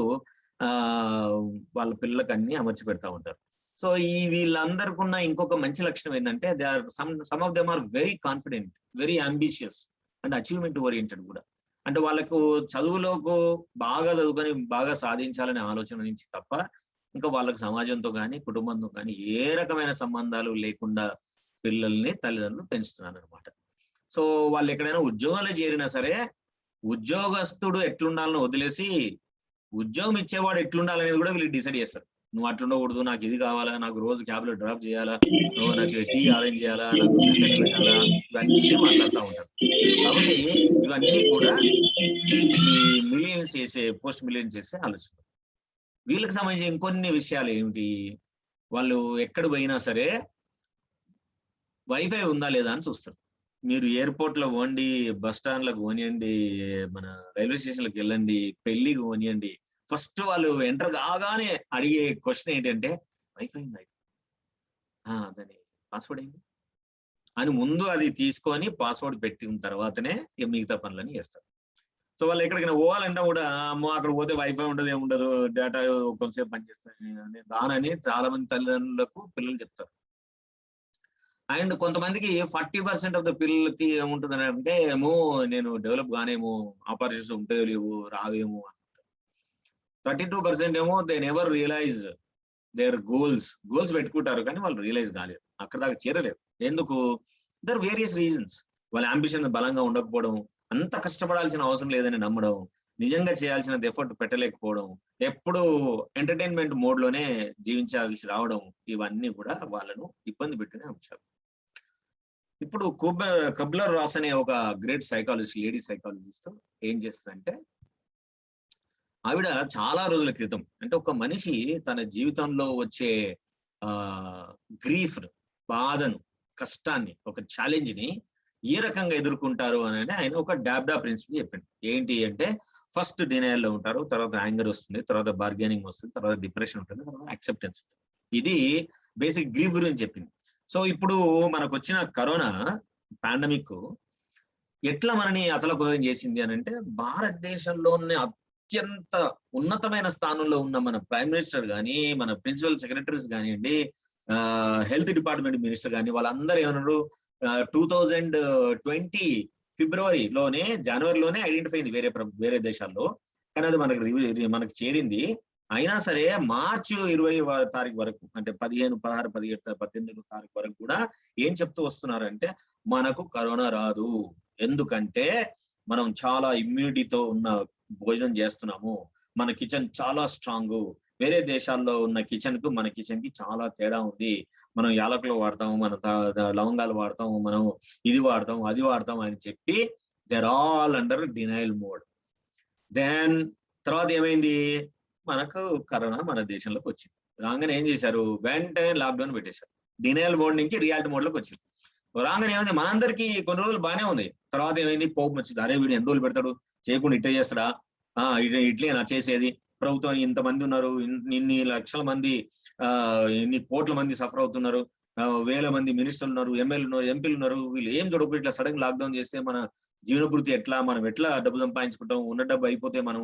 వాళ్ళ పిల్లలకు అన్ని అమర్చి పెడతా ఉంటారు. సో ఈ వీళ్ళందరికీ ఉన్న ఇంకొక మంచి లక్షణం ఏంటంటే, they are some of them are very confident, very ambitious and achievement oriented కూడా. అంటే వాళ్ళకు చదువులోకి బాగా చదువుకొని బాగా సాధించాలనే ఆలోచన నుంచి తప్ప ఇంకా వాళ్ళకు సమాజంతో కానీ కుటుంబంతో కానీ ఏ రకమైన సంబంధాలు లేకుండా పిల్లల్ని తల్లిదండ్రులు పెంచుతున్నారు అనమాట. సో వాళ్ళు ఎక్కడైనా ఉద్యోగాలు చేరినా సరే ఉద్యోగస్తుడు ఎట్లుండాలని వదిలేసి ఉద్యోగం ఇచ్చేవాడు ఎట్లుండాలనేది కూడా వీళ్ళు డిసైడ్ చేస్తారు. నువ్వు అట్లుండకూడదు, నాకు ఇది కావాలా, నాకు రోజు క్యాబ్ లో డ్రాప్ చేయాలా, నువ్వు నాకు టీ అరేంజ్ చేయాలా, నాకు బిస్కెట్ పెట్టాలా, ఇవన్నీ మాట్లాడుతూ ఉంటారు. కాబట్టి ఇవన్నీ కూడా ఈ మిలియన్స్ చేసే, పోస్ట్ మిలియన్స్ చేసే ఆలోచన. వీళ్ళకి సంబంధించి ఇంకొన్ని విషయాలు ఏమిటి, వాళ్ళు ఎక్కడ పోయినా సరే వైఫై ఉందా లేదా అని చూస్తారు. మీరు ఎయిర్పోర్ట్ లో పోండి, బస్ స్టాండ్ లకు పోనియండి, మన రైల్వే స్టేషన్లకు వెళ్ళండి, పెళ్లికి పోనియండి, ఫస్ట్ వాళ్ళు ఎంటర్ కాగానే అడిగే క్వశ్చన్ ఏంటంటే వైఫై ఉందా, దాని పాస్వర్డ్ ఏంటి అని ముందు అది తీసుకొని పాస్వర్డ్ పెట్టిన తర్వాతనే మిగతా పనులని చేస్తారు. సో వాళ్ళు ఎక్కడికైనా పోవాలంటే కూడా అమ్మో అక్కడ పోతే వైఫై ఉండదు, ఏముండదు, డేటా కొంతసేపు పనిచేస్తాయి దానని చాలా మంది తల్లిదండ్రులకు పిల్లలు చెప్తారు. అండ్ కొంతమందికి 40% ఆఫ్ ద పిల్లలకి ఏముంటుంది అంటే, ఏమో నేను డెవలప్ గానేమో, ఆపర్చునిటీస్ ఉంటాయో లేవు, రావేమో అనుకుంటారు. 32% ఏమో they never realize their goals పెట్టుకుంటారు కానీ వాళ్ళు రియలైజ్ కాలేరు, అక్కడ దాకా చేరలేరు. ఎందుకు? There various reasons. వాళ్ళ అంబిషన్ బలంగా ఉండకపోవడం, అంత కష్టపడాల్సిన అవసరం లేదని నమ్మడం, నిజంగా చేయాల్సిన ఎఫర్ట్ పెట్టలేకపోవడం, ఎప్పుడు ఎంటర్టైన్మెంట్ మోడ్ లోనే జీవించాల్సి రావడం, ఇవన్నీ కూడా వాళ్ళను ఇబ్బంది పెట్టిన అంశాలు. ఇప్పుడు కబ్లర్ రాస్ అనే ఒక గ్రేట్ సైకాలజిస్ట్, లేడీ సైకాలజిస్ట్ ఏం చేస్తుందంటే, ఆవిడ చాలా రోజుల క్రితం, అంటే ఒక మనిషి తన జీవితంలో వచ్చే గ్రీఫ్, బాధను, కష్టాన్ని, ఒక ఛాలెంజ్ ని ఏ రకంగా ఎదుర్కొంటారు అని ఆయన ఒక డాబ్డా ప్రిన్సిపల్ చెప్పింది. ఏంటి అంటే, ఫస్ట్ డినయల్ లో ఉంటారు, తర్వాత యాంగర్ వస్తుంది, తర్వాత బార్గెనింగ్ వస్తుంది, తర్వాత డిప్రెషన్ ఉంటుంది, తర్వాత యాక్సెప్టెన్స్ ఉంటుంది. ఇది బేసిక్ గ్రీఫ్ గురించి చెప్పింది. సో ఇప్పుడు మనకు వచ్చిన కరోనా పాండమిక్ ఎట్లా మనని అతలకుతలం చేసింది అని అంటే, భారతదేశంలోనే అత్యంత ఉన్నతమైన స్థానంలో ఉన్న మన ప్రైమ్ మినిస్టర్ కానీ, మన ప్రిన్సిపల్ సెక్రటరీస్ కానివ్వండి, హెల్త్ డిపార్ట్మెంట్ మినిస్టర్ కానీ, వాళ్ళందరూ ఏమన్నారు, 2020 జనవరిలోనే ఐడెంటిఫై అయింది వేరే దేశాల్లో, కానీ అది మనకు చేరింది అయినా సరే మార్చి 20 తారీఖు వరకు, అంటే 15, 16, 17, 18 తారీఖు వరకు కూడా ఏం చెప్తూ వస్తున్నారంటే మనకు కరోనా రాదు, ఎందుకంటే మనం చాలా ఇమ్యూనిటీతో ఉన్న భోజనం చేస్తున్నాము, మన కిచెన్ చాలా స్ట్రాంగ్, వేరే దేశాల్లో ఉన్న కిచెన్ కు మన కిచెన్ కి చాలా తేడా ఉంది, మనం యాలకులు వాడతాము, మన లవంగాలు వాడతాము, మనం ఇది వాడతాం అది వాడతాం అని చెప్పి they're all under denial mode. Then తర్వాత ఏమైంది, మనకు కరోనా మన దేశంలోకి వచ్చింది. రాగానే ఏం చేశారు, వెంటనే లాక్డౌన్ పెట్టేశారు. డినైల్ మోడ్ నుంచి రియాలిటీ మోడ్ లోకి వచ్చింది. రాగానే ఏమైంది, మనందరికీ కొన్ని రోజులు బాగానే ఉంది. తర్వాత ఏమైంది, కోపం వచ్చింది. అరే వీడు ఎన్ని రోజులు పెడతాడు, చేయకుండా ఇట్టే చేస్తాడా, ఇట్లే నా చేసేది, ప్రభుత్వం ఇంతమంది ఉన్నారు, ఇన్ని లక్షల మంది, ఇన్ని కోట్ల మంది సఫర్ అవుతున్నారు, వేల మంది మినిస్టర్లు ఉన్నారు, ఎమ్మెల్యేలు ఉన్నారు, ఎంపీలు ఉన్నారు, వీళ్ళు ఏం చూడకుండా ఇట్లా సడన్ లాక్డౌన్ చేస్తే మన జీవనభృతి ఎట్లా, మనం ఎట్లా డబ్బు సంపాదించుకుంటాం, ఉన్న డబ్బు అయిపోతే మనం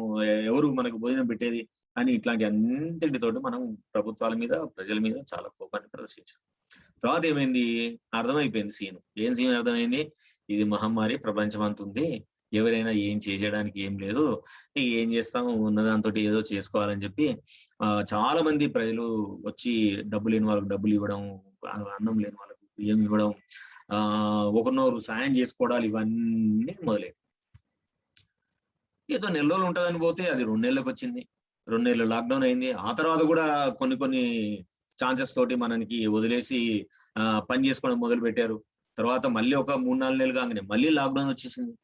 ఎవరు మనకు భోజనం పెట్టేది అని ఇట్లాంటి అన్నింటితోటి మనం ప్రభుత్వాల మీద ప్రజల మీద చాలా కోపాన్ని ప్రదర్శించాం. తర్వాత ఏమైంది, అర్థమైపోయింది సీన్. ఏం సీన్ అర్థమైంది, ఇది మహమ్మారి ప్రపంచమంతా ఉంది, ఎవరైనా ఏం చేయడానికి ఏం లేదు, ఏం చేస్తాం, ఉన్నదాంతో ఏదో చేసుకోవాలని చెప్పి చాలా మంది ప్రజలు వచ్చి డబ్బు లేని వాళ్ళకి డబ్బులు ఇవ్వడం, అన్నం లేని వాళ్ళకు బియ్యం ఇవ్వడం, ఒకరినొకరు సాయం చేసుకోవడాలు, ఇవన్నీ మొదలైంది. ఏదో నెల రోజులు ఉంటుందని పోతే అది 2 నెలలకు వచ్చింది, 2 నెలలు లాక్డౌన్ అయింది. ఆ తర్వాత కూడా కొన్ని ఛాన్సెస్ తోటి మనకి వదిలేసి పని చేసుకోవడం మొదలు పెట్టారు. తర్వాత మళ్ళీ ఒక 3-4 నెలలు కాగానే మళ్ళీ లాక్డౌన్ వచ్చేసింది.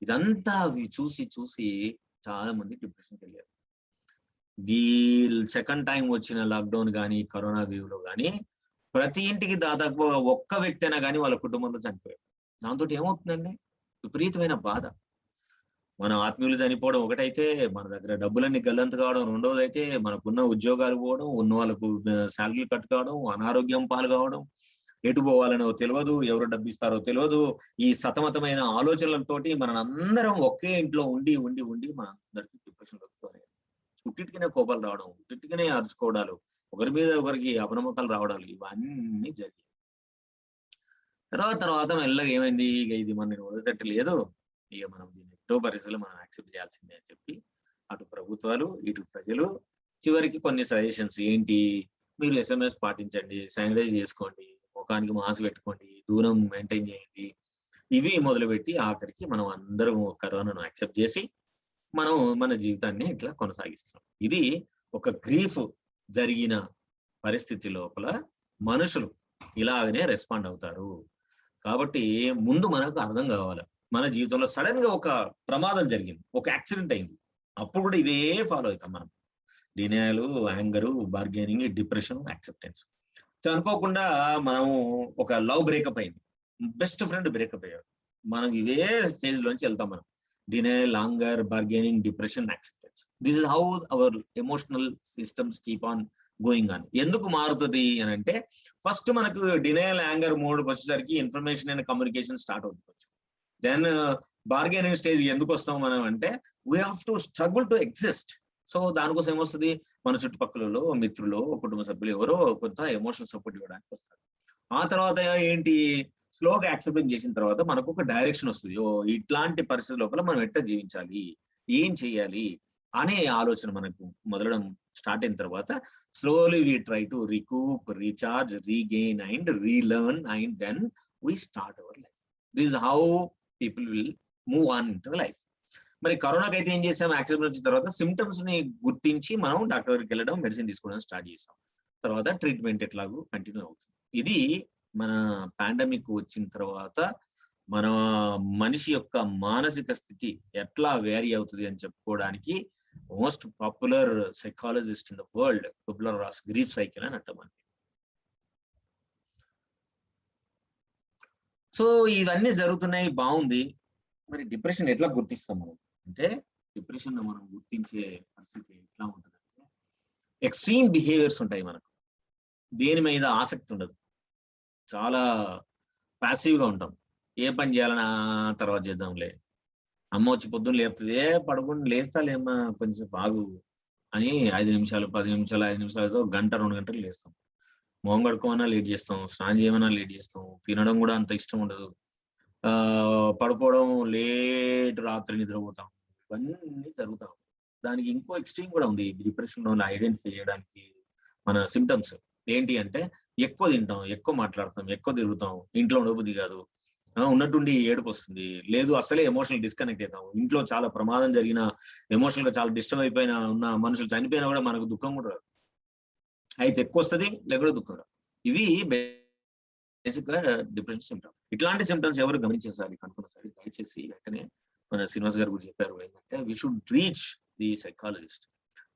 ఇదంతా అవి చూసి చాలా మంది డిప్రెషన్కి వెళ్ళారు. ఈ సెకండ్ టైం వచ్చిన లాక్డౌన్ కానీ కరోనా వేవ్ లో కానీ ప్రతి ఇంటికి దాదాపు ఒక్క వ్యక్తి అయినా కానీ వాళ్ళ కుటుంబంలో చనిపోయారు. దాంతో ఏమవుతుందండి, విపరీతమైన బాధ. మన ఆత్మీయులు చనిపోవడం ఒకటైతే, మన దగ్గర డబ్బులన్నీ గల్లంత కావడం రెండోది అయితే, మనకున్న ఉద్యోగాలు పోవడం, ఉన్న వాళ్ళకు శాలరీలు కట్ కావడం, అనారోగ్యం పాలు కావడం, ఎటు పోవాలనో తెలియదు, ఎవరు డబ్బిస్తారో తెలియదు. ఈ సతమతమైన ఆలోచనలతోటి మనం అందరం ఒకే ఇంట్లో ఉండి మన అందరికీ డిప్రెషన్ వస్తుంది. ఉట్టిటికనే కోపాలు రావడం, ఉట్టిటికనే అరుచుకోవడాలు, ఒకరి మీద ఒకరికి అపనమ్మకాలు రావడాలు, ఇవన్నీ జరిగాయి. తర్వాత మెల్లగా ఏమైంది, ఇక ఇది మన వదిలేటట్టు లేదు, ఇక మనం దీన్ని ఎన్నో పరిస్థితులు మనం యాక్సెప్ట్ చేయాల్సిందే అని చెప్పి అటు ప్రభుత్వాలు ఇటు ప్రజలు చివరికి కొన్ని సజెషన్స్ ఏంటి, మీరు SMS పాటించండి, శానిటైజ్ చేసుకోండి, ముఖానికి మాస్క్ పెట్టుకోండి, దూరం మెయింటైన్ చేయండి, ఇవి మొదలుపెట్టి ఆఖరికి మనం అందరం కరోనాను యాక్సెప్ట్ చేసి మనం మన జీవితాన్ని ఇట్లా కొనసాగిస్తున్నాం. ఇది ఒక గ్రీఫ్ జరిగిన పరిస్థితి లోపల మనుషులు ఇలాగనే రెస్పాండ్ అవుతారు. కాబట్టి ముందు మనకు అర్థం కావాలి, మన జీవితంలో సడన్ గా ఒక ప్రమాదం జరిగింది, ఒక యాక్సిడెంట్ అయింది, అప్పుడు కూడా ఇదే ఫాలో అవుతాం మనం. Denial, anger, bargaining, depression, acceptance. అనుకోకుండా మనము ఒక లవ్ బ్రేకప్ అయింది, బెస్ట్ ఫ్రెండ్ బ్రేకప్ అయ్యాడు, మనం ఇదే ఫేజ్ లోంచి వెళ్తాం మనం. Denial, anger, bargaining, depression, acceptance. This is how our emotional systems keep on going on. ఎందుకు మారుతుంది అని అంటే, ఫస్ట్ మనకు డినయల్, యాంగర్ మోడ్ వచ్చేసరికి ఇన్ఫర్మేషన్ అండ్ కమ్యూనికేషన్ స్టార్ట్ అవుతుంది. దెన్ బార్గెనింగ్ స్టేజ్ ఎందుకు వస్తాం మనం అంటే, we have to struggle to exist. So దానికోసం ఏమొస్తుంది, మన చుట్టుపక్కలలో మిత్రులు, కుటుంబ సభ్యులు ఎవరో కొంత ఎమోషనల్ సపోర్ట్ ఇవ్వడానికి వస్తారు. ఆ తర్వాత ఏంటి, స్లోగా యాక్సెప్ట్ చేసిన తర్వాత మనకు ఒక డైరెక్షన్ వస్తుంది. ఇట్లాంటి పరిస్థితి లోపల మనం ఎట్లా జీవించాలి, ఏం చేయాలి అనే ఆలోచన మనకు మొదలడం స్టార్ట్ అయిన తర్వాత slowly we try to recoup, recharge, regain and relearn and then we start our life. This is how people will move on into life. మరి కరోనాకి అయితే ఏం చేసాం, యాక్సిడెంట్ వచ్చిన తర్వాత సిమ్టమ్స్ ని గుర్తించి మనం డాక్టర్ దగ్గరికి వెళ్ళడం, మెడిసిన్ తీసుకోవడం స్టార్ట్ చేసాం. తర్వాత ట్రీట్మెంట్ ఎట్లాగూ కంటిన్యూ అవుతుంది. ఇది మన పాండమిక్ వచ్చిన తర్వాత మన మనిషి యొక్క మానసిక స్థితి ఎట్లా వేరీ అవుతుంది అని చెప్పుకోవడానికి most popular psychologist in the world Kubler Ross grief cycle అని అంటాం. సో ఇవన్నీ జరుగుతున్నాయి, బాగుంది. మరి డిప్రెషన్ ఎట్లా గుర్తిస్తాం మనం అంటే, డిప్రెషన్ మనం గుర్తించే పరిస్థితి ఎట్లా ఉంటుందంటే, ఎక్స్ట్రీమ్ బిహేవియర్స్ ఉంటాయి మనకు, దేని మీద ఆసక్తి ఉండదు, చాలా ప్యాసివ్ గా ఉంటాం, ఏ పని చేయాలన్నా తర్వాత చేద్దాంలే, అమ్మ వచ్చి పొద్దున్న లేపుతుంది, పడుకుని లేస్తాలేమ్మా కొంచెం బాగు అని 5 నిమిషాలు 10 నిమిషాలు 5 నిమిషాలతో గంట 2 గంటలు లేస్తాం. మొహం కడుక్కోమన్నా లేట్ చేస్తాం, స్నానం చేయమన్నా లేట్ చేస్తాం, తినడం కూడా అంత ఇష్టం ఉండదు, పడుకోవడం లేట్, రాత్రి నిద్రపోతాం, ఇవన్నీ జరుగుతాం. దానికి ఇంకో ఎక్స్ట్రీమ్ కూడా ఉంది డిప్రెషన్ లో ఐడెంటిఫై చేయడానికి. మన సిమ్టమ్స్ ఏంటి అంటే ఎక్కువ తింటాం, ఎక్కువ మాట్లాడతాం, ఎక్కువ తిరుగుతాం, ఇంట్లో ఉండబుద్ధి కాదు, ఉన్నట్టుండి ఏడుపు వస్తుంది, లేదు అసలే ఎమోషనల్ డిస్కనెక్ట్ అవుతాం, ఇంట్లో చాలా ప్రమాదం జరిగిన ఎమోషనల్ గా చాలా డిస్టర్బ్ అయిపోయిన ఉన్న మనుషులు చనిపోయినా కూడా మనకు దుఃఖం కూడా రాదు, అయితే ఎక్కువ వస్తుంది లేకపోతే దుఃఖం రాదు. ఇవి బేసిక్ గా డిప్రెషన్ సిమ్టమ్. ఇట్లాంటి సిమ్టమ్స్ ఎవరు గమనించేసారి కనుక్కున్నసారి దయచేసి వెంటనే మన శ్రీనివాస్ గారు కూడా చెప్పారు ఏంటంటే we should reach the psychologist.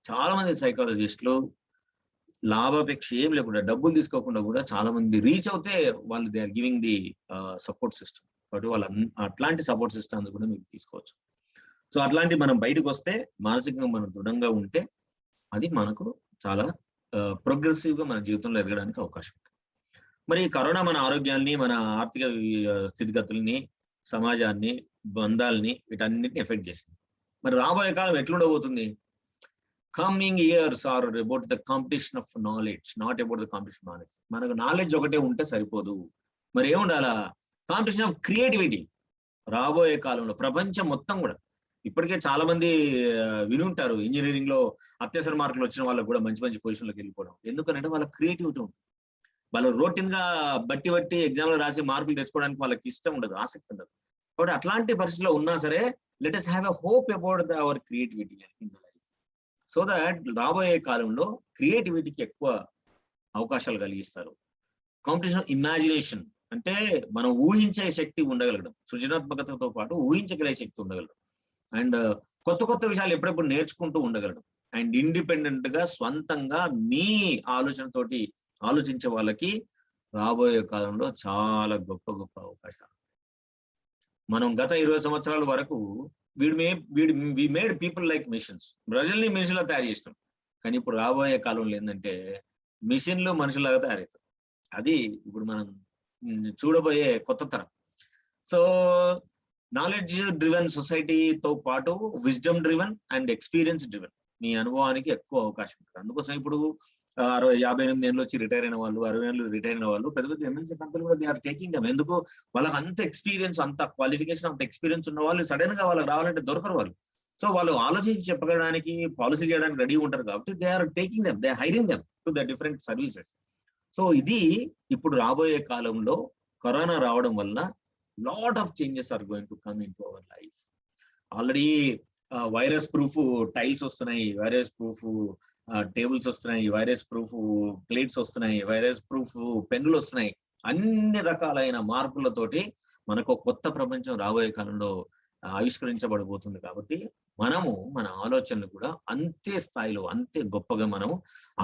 చాలా మంది సైకాలజిస్టులు లాభాపేక్ష ఏం లేకుండా డబ్బులు తీసుకోకుండా కూడా చాలా మంది రీచ్ అవుతే వాళ్ళు they are giving the support system. కాబట్టి వాళ్ళ అట్లాంటి సపోర్ట్ సిస్టమ్స్ కూడా మీరు తీసుకోవచ్చు. సో అట్లాంటి మనం బయటకు వస్తే మానసికంగా మనం దృఢంగా ఉంటే అది మనకు చాలా ప్రోగ్రెసివ్ గా మన జీవితంలో ఎదగడానికి అవకాశం ఉంది. మరి కరోనా మన ఆరోగ్యాన్ని, మన ఆర్థిక స్థితిగతుల్ని, సమాజాన్ని, బంధాలని వీటన్నిటిని ఎఫెక్ట్ చేసింది. మరి రాబోయే కాలం ఎట్లుండబోతుంది? Coming years are about the competition of knowledge, not about the competition knowledge. మనకు నాలెడ్జ్ ఒకటే ఉంటే సరిపోదు, మరి ఏముండాలా? Competition of creativity. రాబోయే కాలంలో ప్రపంచం మొత్తం కూడా ఇప్పటికే చాలా మంది వినుంటారు, ఇంజనీరింగ్ లో అత్యవసర మార్కులు వచ్చిన వాళ్ళకు కూడా మంచి మంచి పొజిషన్లోకి వెళ్ళిపోవడం. ఎందుకంటే వాళ్ళ క్రియేటివిటీ ఉంటుంది. వాళ్ళు రొటీన్ గా బట్టి ఎగ్జామ్ లో రాసి మార్కులు తెచ్చుకోవడానికి వాళ్ళకి ఇష్టం ఉండదు, ఆసక్తి ఉండదు. కాబట్టి అట్లాంటి పరిస్థితిలో ఉన్నా సరే let us have a hope about our creativity in the life, so that రాబోయే కాలంలో క్రియేటివిటీకి ఎక్కువ అవకాశాలు కలిగిస్తారు. కాంపిటీషన్ ఇమాజినేషన్ అంటే మనం ఊహించే శక్తి ఉండగలగడం, సృజనాత్మకతతో పాటు ఊహించగలిగే శక్తి ఉండగలగడం, అండ్ కొత్త కొత్త విషయాలు ఎప్పుడెప్పుడు నేర్చుకుంటూ ఉండగలడం, అండ్ ఇండిపెండెంట్ గా స్వంతంగా మీ ఆలోచనతోటి ఆలోచించే వాళ్ళకి రాబోయే కాలంలో చాలా గొప్ప గొప్ప అవకాశాలు. మనం గత 20 సంవత్సరాల వరకు we made people like machines, ప్రజల్ని మనుషులా తయారు చేసినాం. కానీ ఇప్పుడు రాబోయే కాలంలో ఏంటంటే మిషన్లు మనుషులాగా తయారవుతారు. అది ఇప్పుడు మనం చూడబోయే కొత్త తరం. సో నాలెడ్జ్ డ్రివెన్ సొసైటీతో పాటు wisdom driven and experience driven, మీ అనుభవానికి ఎక్కువ అవకాశం ఉంటుంది. అందుకోసం ఇప్పుడు 58 ఏళ్ళు వచ్చి రిటైర్ అయిన వాళ్ళు, 60 ఏళ్ళు రిటైర్ అయిన వాళ్ళు, పెద్ద పెద్ద ఎంఎన్సీ కంపెనీలు కూడా దే ఆర్ టేకింగ్ దెమ్. ఎందుకు? వాళ్ళకి అంత ఎక్స్పీరియన్స్, అంత క్వాలిఫికేషన్, అంత ఎక్స్పీరియన్స్ ఉన్న వాళ్ళు సడన్ గా వాళ్ళకి రావాలంటే దొరకరు వాళ్ళు. సో వాళ్ళు ఆలోచించి చెప్పడానికి, పాలసీ చేయడానికి రెడీ ఉంటారు కాబట్టి they are taking them, they are hiring them to the different services. So ఇది ఇప్పుడు రాబోయే కాలంలో కరోనా రావడం వల్ల lot of changes are going to come into our life. Already virus proof tiles వస్తున్నాయి, వైరస్ ప్రూఫ్ టేబుల్స్ వస్తున్నాయి, వైరస్ ప్రూఫ్ ప్లేట్స్ వస్తున్నాయి, వైరస్ ప్రూఫ్ పెన్నులు వస్తున్నాయి. అన్ని రకాలైన మార్పులతోటి మనకు కొత్త ప్రపంచం రాబోయే కాలంలో ఆవిష్కరించబడబోతుంది. కాబట్టి మనము మన ఆలోచనలు కూడా అంతే స్థాయిలో, అంతే గొప్పగా మనము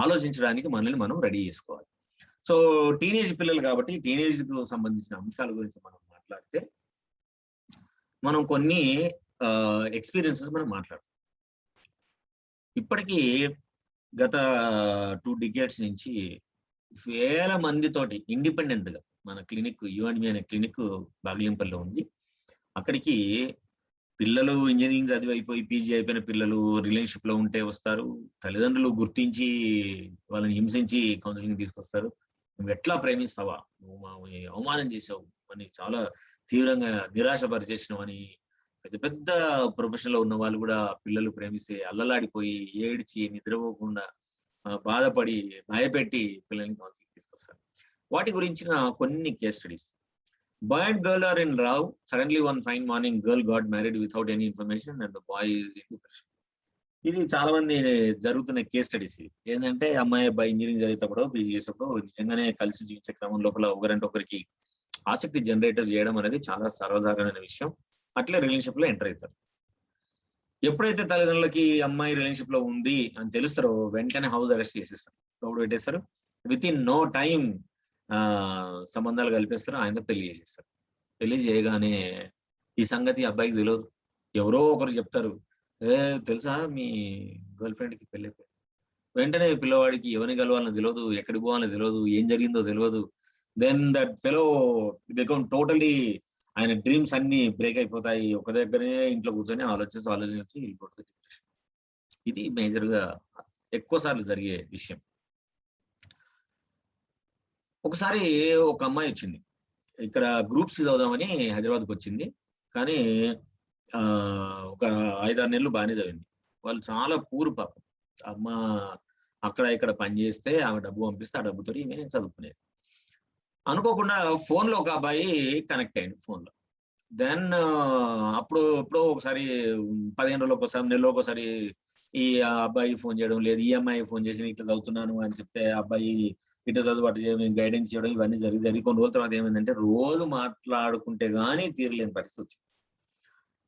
ఆలోచించడానికి మనల్ని మనం రెడీ చేసుకోవాలి. సో టీనేజ్ పిల్లలు కాబట్టి టీనేజ్ కు సంబంధించిన అంశాల గురించి మనం మాట్లాడితే మనం కొన్ని ఎక్స్పీరియన్సెస్ మనం మాట్లాడతాం. ఇప్పటికీ గత 2 decades నుంచి వేల మందితోటి ఇండిపెండెంట్ గా మన క్లినిక్ యుఎన్మి అనే క్లినిక్ బాగ్లింపల్లిలో ఉంది. అక్కడికి పిల్లలు ఇంజనీరింగ్ చదివి అయిపోయి పీజీ అయిపోయిన పిల్లలు రిలేషన్షిప్ లో ఉంటే వస్తారు. తల్లిదండ్రులు గుర్తించి వాళ్ళని హింసించి కౌన్సిలింగ్ తీసుకొస్తారు. నువ్వు ఎట్లా ప్రేమిస్తావా, నువ్వు మా అవమానం చేసావు అని, చాలా తీవ్రంగా నిరాశపరిచేసినావు అని పెద్ద పెద్ద ప్రొఫెషన్ లో ఉన్న వాళ్ళు కూడా పిల్లలు ప్రేమిస్తే అల్లలాడిపోయి ఏడ్చి నిద్రపోకుండా బాధపడి భయపెట్టి పిల్లల్ని కౌన్సిలింగ్ తీసుకొస్తారు. వాటి గురించిన కొన్ని case studies. Boy and girl are in love. Suddenly one fine morning girl got married without any information and the boy is in depression. ఇది చాలా మంది జరుగుతున్న కేస్ స్టడీస్. ఏంటంటే అమ్మాయి అబ్బాయి ఇంజనీరింగ్ చదివేటప్పుడు, పీజీ చేసేటప్పుడు నిజంగానే కలిసి జీవించే క్రమం లోపల ఒకరంటే ఒకరికి ఆసక్తి జనరేటర్ చేయడం అనేది చాలా సర్వసాధారణమైన విషయం. అట్లే రిలేషన్షిప్ లో ఎంటర్ అవుతారు. ఎప్పుడైతే తల్లిదండ్రులకి అమ్మాయి రిలేషన్షిప్ లో ఉంది అని తెలుస్తారో వెంటనే హౌస్ అరెస్ట్ చేసేస్తారు, లోపల పెట్టేస్తారు. విత్ ఇన్ నో టైం సంబంధాలు కలిపేస్తారు, ఆయన పెళ్లి చేసేస్తారు. పెళ్లి చేయగానే ఈ సంగతి అబ్బాయికి తెలియదు. ఎవరో ఒకరు చెప్తారు, తెలుసా మీ గర్ల్ ఫ్రెండ్ కి పెళ్లి అయిపోయింది. వెంటనే పిల్లవాడికి ఎవరిని కలవాలని తెలియదు, ఎక్కడికి పోవాలని తెలియదు, ఏం జరిగిందో తెలియదు. Then that fellow become totally, ఆయన డ్రీమ్స్ అన్ని బ్రేక్ అయిపోతాయి. ఒక దగ్గరే ఇంట్లో కూర్చొని ఆలోచించి వెళ్ళిపోతుంది డిప్రెషన్. ఇది మేజర్ గా ఎక్కువ సార్లు జరిగే విషయం. ఒకసారి ఒక అమ్మాయి వచ్చింది, ఇక్కడ గ్రూప్స్ చదువుదామని హైదరాబాద్కి వచ్చింది. కానీ ఒక 5-6 నెలలు బాగానే చదివింది. వాళ్ళు చాలా పూర్ పాపం. అమ్మ అక్కడ ఇక్కడ పని చేస్తే ఆమె డబ్బు పంపిస్తే ఆ డబ్బుతో ఈమె చదువుకునేది. అనుకోకుండా ఫోన్ లో ఒక అబ్బాయి కనెక్ట్ అయ్యింది ఫోన్ లో. దెన్ అప్పుడు ఎప్పుడో ఒకసారి 15 రోజులకు ఒకసారి, నెలలో ఒకసారి ఈ అబ్బాయి ఫోన్ చేయడం, లేదు ఈ అమ్మాయి ఫోన్ చేసి ఇట్లా చదువుతున్నాను అని చెప్తే అబ్బాయి ఇట్లా చదువు అటు చేయడం, గైడెన్స్ చేయడం, ఇవన్నీ జరిగి కొన్ని రోజుల తర్వాత ఏమైందంటే రోజు మాట్లాడుకుంటే గానీ తీరలేని పరిస్థితి వచ్చింది.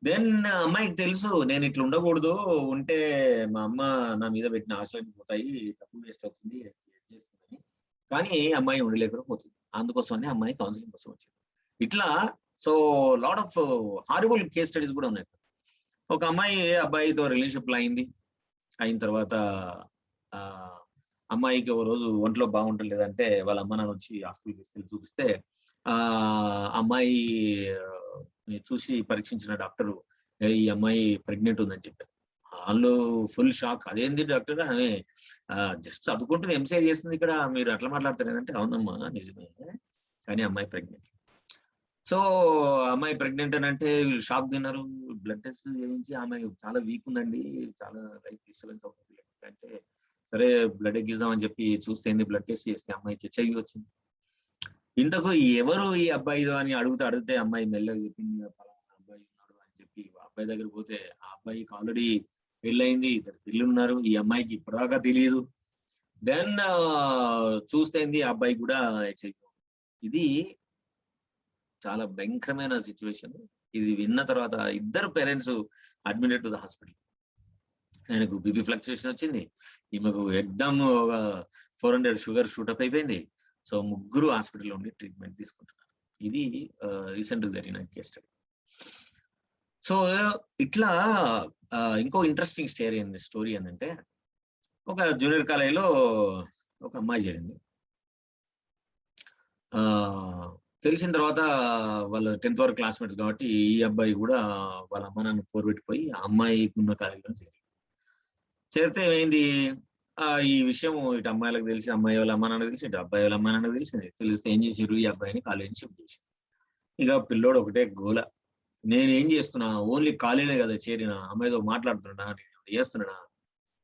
దెన్ అమ్మాయికి తెలుసు నేను ఇట్లా ఉండకూడదు, ఉంటే మా అమ్మ నా మీద పెట్టిన ఆశలన్నీ పోతాయి, డబ్బు వేస్ట్ అవుతుంది చేస్తుందని. కానీ అమ్మాయి ఉండలేకుండా పోతుంది. అందుకోసమని అమ్మాయి కౌన్సిలింగ్ కోసం వచ్చింది. ఇట్లా so lot of horrible case studies కూడా ఉన్నాయి. ఒక అమ్మాయి అబ్బాయితో రిలేషన్షిప్ అయిన తర్వాత అమ్మాయికి ఒక రోజు ఒంట్లో బాగుంటలేదంటే వాళ్ళ అమ్మ నాన్న వచ్చి హాస్పిటల్కి తీసుకెళ్ళి చూపిస్తే అమ్మాయి చూసి పరీక్షించిన డాక్టరు ఈ అమ్మాయి ప్రెగ్నెంట్ ఉందని చెప్పారు. వాళ్ళు ఫుల్ షాక్. అదేంటి డాక్టర్, ఆమె జస్ట్ చదువుకుంటుంది, ఎంసీఏ చేస్తుంది, ఇక్కడ మీరు అట్లా మాట్లాడతారంటే అవునమ్మా నిజమే, కానీ అమ్మాయి ప్రెగ్నెంట్. సో అమ్మాయి ప్రెగ్నెంట్ అని అంటే వీళ్ళు షాక్ తిన్నారు. బ్లడ్ టెస్ట్ చేయించి ఆమె చాలా వీక్ ఉందండి, చాలా లైఫ్ డిస్టర్బెన్స్ అవుతుంది అంటే సరే బ్లడ్ ఎగ్గిద్దామని చెప్పి చూస్తే బ్లడ్ టెస్ట్ చేస్తే అమ్మాయికి హెచ్ఐవి వచ్చింది. ఇంతకు ఎవరు ఈ అబ్బాయి అని అడిగితే అమ్మాయి మెల్లగా చెప్పింది అబ్బాయి ఉన్నాడు అని చెప్పి. అబ్బాయి దగ్గర పోతే ఆ అబ్బాయికి ఆల్రెడీ పెళ్ళయింది, 2 పిల్లలు ఉన్నారు, ఈ అమ్మాయికి ఇప్పటిదాకా తెలియదు. దెన్ చూస్తే ఆ అబ్బాయి కూడా హెచ్ఐవి. ఇది చాలా భయంకరమైన సిచ్యువేషన్. ఇది విన్న తర్వాత ఇద్దరు parents admitted to the hospital. ఆయనకు బీపీ ఫ్లక్చుయేషన్ వచ్చింది, ఈమెకు ఎగ్జామ్ 400 షుగర్ షూటప్ అయిపోయింది. సో ముగ్గురు హాస్పిటల్లో ఉండి ట్రీట్మెంట్ తీసుకుంటున్నారు. ఇది రీసెంట్ జరిగిన కేస్ స్టడీ. సో ఇట్లా ఇంకో ఇంట్రెస్టింగ్ స్టోరీ ఏంటంటే ఒక జూనియర్ కాలేజీలో ఒక అమ్మాయి జరిగింది. తెలిసిన తర్వాత వాళ్ళ 10th వరకు క్లాస్మేట్స్ కాబట్టి ఈ అబ్బాయి కూడా వాళ్ళ అమ్మ నాన్న పోరుపెట్టిపోయి ఆ అమ్మాయికి ఉన్న కాలేజీలో చేరితే ఏమైంది, ఈ విషయం ఇటు అమ్మాయిలకు తెలిసి అమ్మాయి వాళ్ళ అమ్మ నాన్న తెలిసి, ఇటు అబ్బాయి వాళ్ళ అమ్మ నాన్న తెలిస్తే ఏం చేసారు, ఈ అబ్బాయిని కాలేజీ షిఫ్ట్ చేసి. ఇక పిల్లోడు ఒకటే గోల, నేను ఏం చేస్తున్నా, ఓన్లీ కాలేజీనే కదా చేరిన, అమ్మాయితో మాట్లాడుతున్నా, నేను చేస్తున్నా.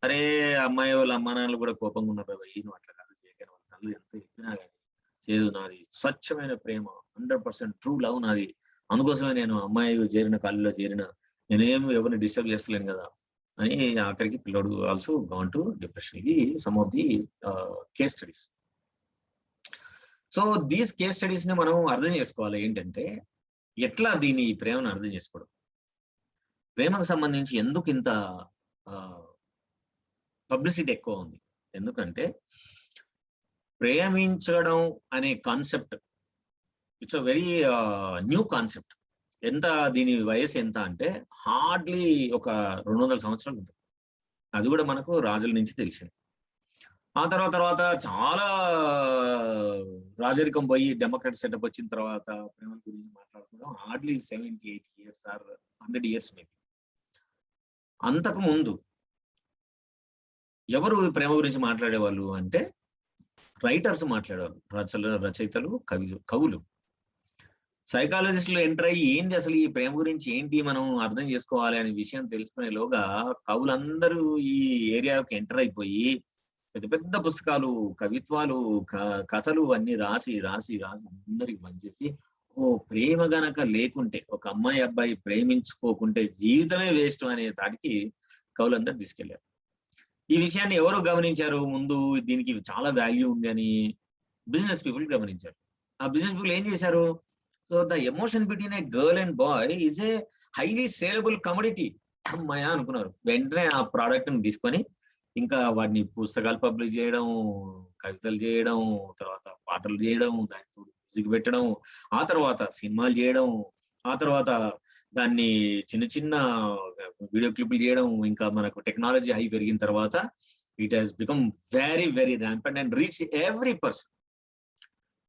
అరే అమ్మాయి వాళ్ళ అమ్మ నాన్నలు కూడా కోపంగా ఉన్నారు, నువ్వు అట్లా కాదు చేయగానే వాళ్ళ తల్లి ఎంత చెప్పినా కానీ చేదు నాది స్వచ్ఛమైన ప్రేమ, 100% ట్రూ లవ్ నాది, అందుకోసమే నేను అమ్మాయి చేరిన కాలేజీలో చేరిన, నేనేం ఎవరిని డిస్టర్బ్ చేస్తలేను కదా అని ఆఖరికి పిల్లోడు ఆల్సో గాన్ టు డిప్రెషన్. ఇది some of the case studies. So these case studies ని మనం అర్థం చేసుకోవాలి. ఏంటంటే ఎట్లా దీని ప్రేమను అర్థం చేసుకోవడం, ప్రేమకు సంబంధించి ఎందుకు ఇంత పబ్లిసిటీ ఎక్కువ ఉంది. ఎందుకంటే ప్రేమించడం అనే concept it's a very new concept. ఎంత దీని వయసు ఎంత అంటే హార్డ్లీ ఒక 200 సంవత్సరాలు ఉంటుంది. అది కూడా మనకు రాజుల నుంచి తెలిసింది. ఆ తర్వాత చాలా రాజరికం పోయి డెమోక్రాటిక్ సెటప్ వచ్చిన తర్వాత ప్రేమ గురించి మాట్లాడుకోవడం hardly 78 years or 100 years maybe. అంతకు ముందు ఎవరు ప్రేమ గురించి మాట్లాడేవాళ్ళు అంటే రైటర్స్ మాట్లాడేవాళ్ళు, రచయితలు, కవులు. సైకాలజిస్టులు ఎంటర్ అయ్యి ఏంటి అసలు ఈ ప్రేమ గురించి ఏంటి మనం అర్థం చేసుకోవాలి అనే విషయం తెలుసుకునేలోగా కవులందరూ ఈ ఏరియాకి ఎంటర్ అయిపోయి పెద్ద పెద్ద పుస్తకాలు, కవిత్వాలు, కథలు అన్ని రాసి అందరికి పనిచేసి, ఓ ప్రేమ గనక లేకుంటే, ఒక అమ్మాయి అబ్బాయి ప్రేమించుకోకుంటే జీవితమే వేస్ట్ అనే తాటికి కవులందరూ తీసుకెళ్లారు. ఈ విషయాన్ని ఎవరు గమనించారు ముందు, దీనికి చాలా వాల్యూ ఉంది అని బిజినెస్ పీపుల్ గమనించారు. ఆ బిజినెస్ పీపుల్ ఏం చేశారు, so the emotion between a girl and boy is a highly saleable commodity అమ్మాయ అనుకున్నారు. వెంటనే ఆ ప్రోడక్ట్ ని తీసుకొని ఇంకా వాటిని పుస్తకాలు పబ్లిష్ చేయడం, కవితలు చేయడం, తర్వాత పాటలు చేయడం, దానికి మ్యూజిక్ పెట్టడం, ఆ తర్వాత సినిమాలు చేయడం, ఆ తర్వాత దాన్ని చిన్న వీడియో క్లిప్లు చేయడం. ఇంకా మనకు టెక్నాలజీ హై పెరిగిన తర్వాత it has become very very rampant and reach every person.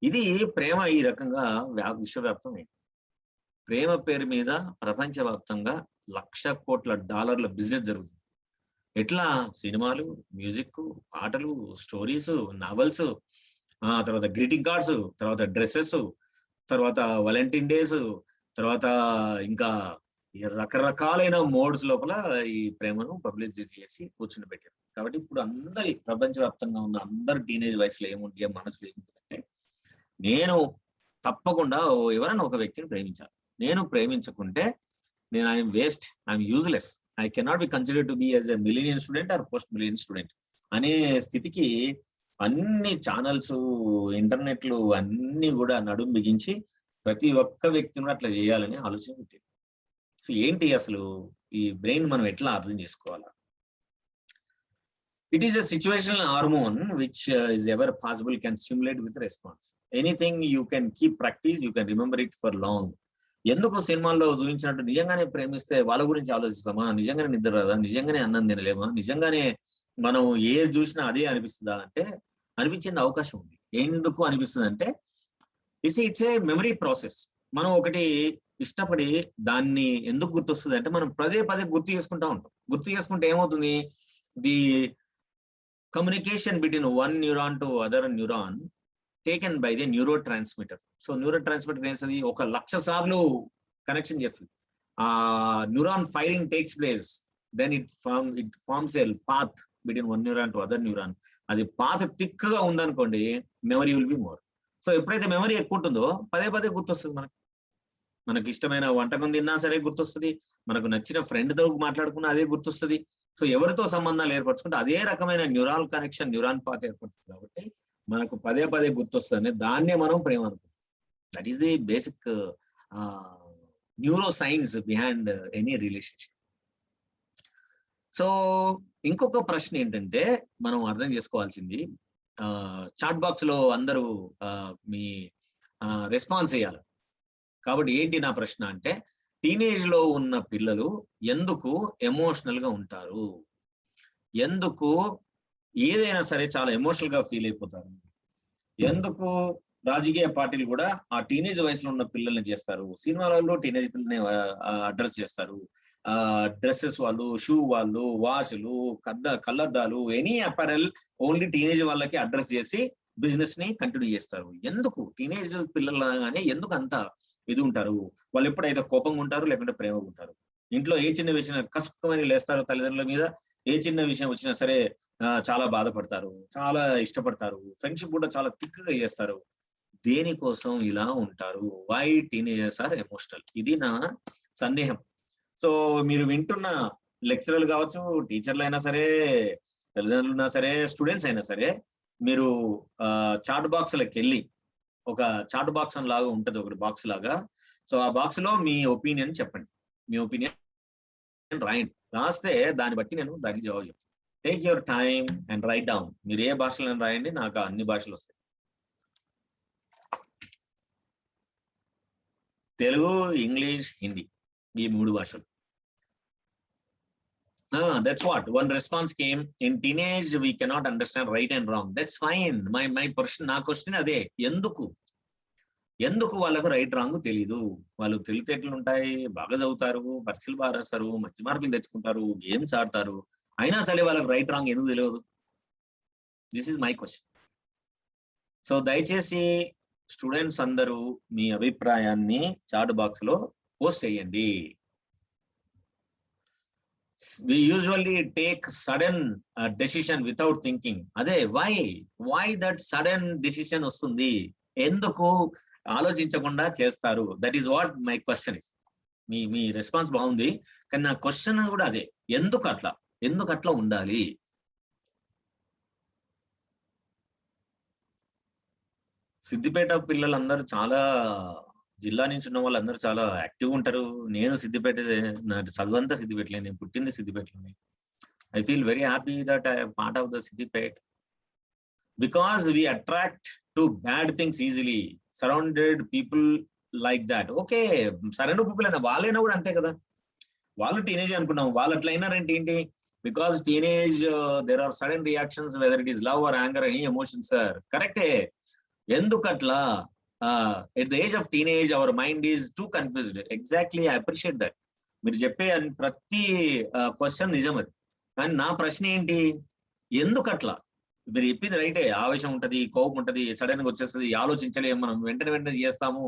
ఇది ప్రేమ ఈ రకంగా విశ్వవ్యాప్తమైంది. ప్రేమ పేరు మీద ప్రపంచవ్యాప్తంగా $1,00,000 కోట్ల బిజినెస్ జరుగుతుంది. ఎట్లా, సినిమాలు, మ్యూజిక్, పాటలు, స్టోరీస్, నావెల్స్, తర్వాత గ్రీటింగ్ కార్డ్స్, తర్వాత డ్రెస్సెస్, తర్వాత వాలంటైన్ డేస్, తర్వాత ఇంకా ఈ రకరకాలైన మోడ్స్ లోపల ఈ ప్రేమను పబ్లిసిటీ చేసి కూర్చుని పెట్టారు. కాబట్టి ఇప్పుడు అందరి ప్రపంచవ్యాప్తంగా ఉన్న అందరు టీనేజ్ వయసులో ఏముంటే మనసులో ఏముంటుందంటే, నేను తప్పకుండా ఎవరైనా ఒక వ్యక్తిని ప్రేమించాలి, నేను ప్రేమించకుంటే నేను I'm waste, I'm useless, I cannot be considered to be as a millennium student or post millennium student అనే స్థితికి అన్ని ఛానల్స్, ఇంటర్నెట్లు అన్ని కూడా నడుం బిగించి ప్రతి ఒక్క వ్యక్తిని కూడా అట్లా చేయాలని ఆలోచన పెట్టింది. సో ఏంటి అసలు ఈ బ్రెయిన్ మనం ఎట్లా అర్థం చేసుకోవాలా? It is a situational hormone which is ever possible, can stimulate with response. Anything you can keep practice, you can remember it for long. ఎందుకు సినిమాల్లో చూపించినట్టు నిజంగానే ప్రేమిస్తే వాళ్ళ గురించి ఆలోచిస్తామా, నిజంగానే నిద్ర రాదా, నిజంగానే అన్నం తినలేమా, నిజంగానే మనం ఏది చూసినా అదే అనిపిస్తుందా అంటే అనిపించింది అవకాశం ఉంది. ఎందుకు అనిపిస్తుంది అంటే ఇట్స్ ఏ మెమరీ ప్రాసెస్. మనం ఒకటి ఇష్టపడి దాన్ని ఎందుకు గుర్తొస్తుంది అంటే మనం పదే పదే గుర్తు చేసుకుంటా ఉంటాం. గుర్తు చేసుకుంటే ఏమవుతుంది, the communication between one neuron to other neuron taken by the neurotransmitter. So neurotransmitter అనేది 1,00,000 సార్లు కనెక్షన్ చేస్తుంది. ఆ neuron firing takes place, then it forms a path between one neuron to other neuron. అది పాత్ థిక్గా ఉందనుకోండి, memory will be more. So ఎప్పుడైతే మెమరీ ఎక్కువ ఉంటుందో పదే పదే గుర్తొస్తుంది. మనకి ఇష్టమైన వంటకం తిన్నా సరే గుర్తొస్తుంది, మనకు నచ్చిన ఫ్రెండ్తో మాట్లాడుకున్నా అదే గుర్తొస్తుంది. సో ఎవరితో సంబంధాలు ఏర్పరచుకుంటే అదే రకమైన న్యూరాల్ కనెక్షన్, న్యూరాన్ పాత్ ఏర్పడుతుంది. కాబట్టి మనకు పదే పదే గుర్తొస్తుంది, దాన్నే మనం ప్రేమ అనుకుంటాం. That is the basic neuro science behind any relationship. So ఇంకొక ప్రశ్న ఏంటంటే మనం అర్థం చేసుకోవాల్సింది, చాట్ బాక్స్ లో అందరూ మీ రెస్పాన్స్ చేయాలి. కాబట్టి ఏంటి నా ప్రశ్న అంటే, టీనేజ్ లో ఉన్న పిల్లలు ఎందుకు ఎమోషనల్ గా ఉంటారు, ఎందుకు ఏదైనా సరే చాలా ఎమోషనల్ గా ఫీల్ అయిపోతారు, ఎందుకు రాజకీయ పార్టీలు కూడా ఆ టీనేజ్ వయసులో ఉన్న పిల్లల్ని చేస్తారు, సినిమాలలో టీనేజ్ పిల్లల్ని అడ్రస్ చేస్తారు, డ్రెస్సెస్ వాళ్ళు, షూ వాళ్ళు, వాచ్లు, కళ్ళద్దాలు, ఎనీ అపారెల్ ఓన్లీ టీనేజ్ వాళ్ళకి అడ్రస్ చేసి బిజినెస్ ని కంటిన్యూ చేస్తారు. ఎందుకు టీనేజ్ పిల్లలగానే ఎందుకు అంత ఇది ఉంటారు? వాళ్ళు ఎప్పుడైతే కోపంగా ఉంటారు, లేకుంటే ప్రేమగా ఉంటారు. ఇంట్లో ఏ చిన్న విషయం కష్టమని లేస్తారు తల్లిదండ్రుల మీద, ఏ చిన్న విషయం వచ్చినా సరే చాలా బాధపడతారు, చాలా ఇష్టపడతారు, ఫ్రెండ్షిప్ కూడా చాలా థిక్గా చేస్తారు. దేనికోసం ఇలా ఉంటారు? Why teenagers are emotional? ఇది నా సందేహం. సో మీరు వింటున్న లెక్చరర్లు కావచ్చు, టీచర్లు అయినా సరే, తల్లిదండ్రులు సరే, స్టూడెంట్స్ అయినా సరే, మీరు చాట్ బాక్స్లకు వెళ్ళి, ఒక చాట్ బాక్స్ అని లాగా ఉంటది, ఒకటి బాక్స్ లాగా. సో ఆ బాక్స్ లో మీ ఒపీనియన్ చెప్పండి, మీ ఒపీనియన్ రాయండి. రాస్తే దాన్ని బట్టి నేను దానికి జవాబు చెప్తాను. Take your time and right down. మీరు ఏ భాషలో రాయండి, నాకు అన్ని భాషలు వస్తాయి. తెలుగు, ఇంగ్లీష్, హిందీ, ఈ 3 భాషలు. That's what one response came. In teenage we cannot understand right and wrong. That's fine. My question, నా క్వశ్చన్ అదే, ఎందుకు వాళ్ళకు రైట్ రాంగ్ తెలీదు? వాళ్ళు తెలివితేటలు ఉంటాయి, బాగా చదువుతారు, పరీక్షలు బాగా రాస్తారు, మంచి మార్కులు తెచ్చుకుంటారు, గేమ్స్ ఆడతారు, అయినా సరే వాళ్ళకి రైట్ రాంగ్ ఎందుకు తెలియదు? This is my question. So దయచేసి స్టూడెంట్స్ అందరూ మీ అభిప్రాయాన్ని చాట్ బాక్స్ లో పోస్ట్ చేయండి. We usually take sudden decision without thinking. అదే why that sudden decision వస్తుంది? ఎందుకు ఆలోచించకుండా చేస్తారు? That is what my question is. Me response బాగుంది, కానీ నా క్వశ్చన్ కూడా అదే, ఎందుకు అట్లా ఉండాలి? సిద్దిపేట పిల్లలందరూ చాలా, జిల్లా నుంచి ఉన్న వాళ్ళందరూ చాలా యాక్టివ్ ఉంటారు. నేను సిద్దిపేట, నా చదువంతా సిద్దిపేటలే, నేను పుట్టింది సిద్దిపేటలోనే. I feel very happy that I part of the Siddipet, because we attract to bad things easily, surrounded people like that. Okay, సరైన పీపుల్ అయినా వాళ్ళైనా కూడా అంతే కదా, వాళ్ళు టీనేజ్ అనుకున్నాం, వాళ్ళు అట్లా అయినారంటే ఏంటి? Because teenage there are sudden reactions, whether it is love or anger, any emotions sir. కరెక్టే. ఎందుకు అట్లా? at the age of teenage our mind is too confused. Exactly, I appreciate that. మీరు చెప్పే ప్రతి క్వశ్చన్ నిజం అది. కానీ నా ప్రశ్న ఏంటి, ఎందుకు అట్లా? మీరు చెప్పింది రైటే, ఆవేశం ఉంటది, కోపం ఉంటది, సడన్ గా వచ్చేస్తుంది, ఆలోచించలేము, మనం వెంటనే చేస్తాము,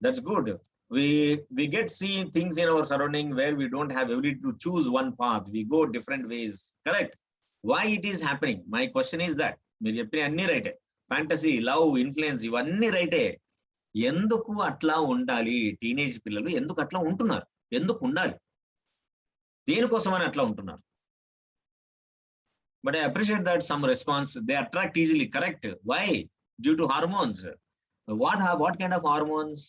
that's good. we get see things in our surrounding where we don't have ability to choose one path. We go different ways. Correct? Why it is happening? My question is that మీరు చెప్పిన అన్ని రైటే. ఫ్యాంటసీ, లవ్, ఇన్ఫ్లుయెన్స్ ఇవన్నీ రైటే. ఎందుకు అట్లా ఉండాలి? టీనేజ్ పిల్లలు ఎందుకు అట్లా ఉంటున్నారు? ఎందుకు ఉండాలి? దేనికోసమని అట్లా ఉంటున్నారు? But I appreciate that some response, they attract easily. Correct? Why? Due to hormones. What kind of hormones?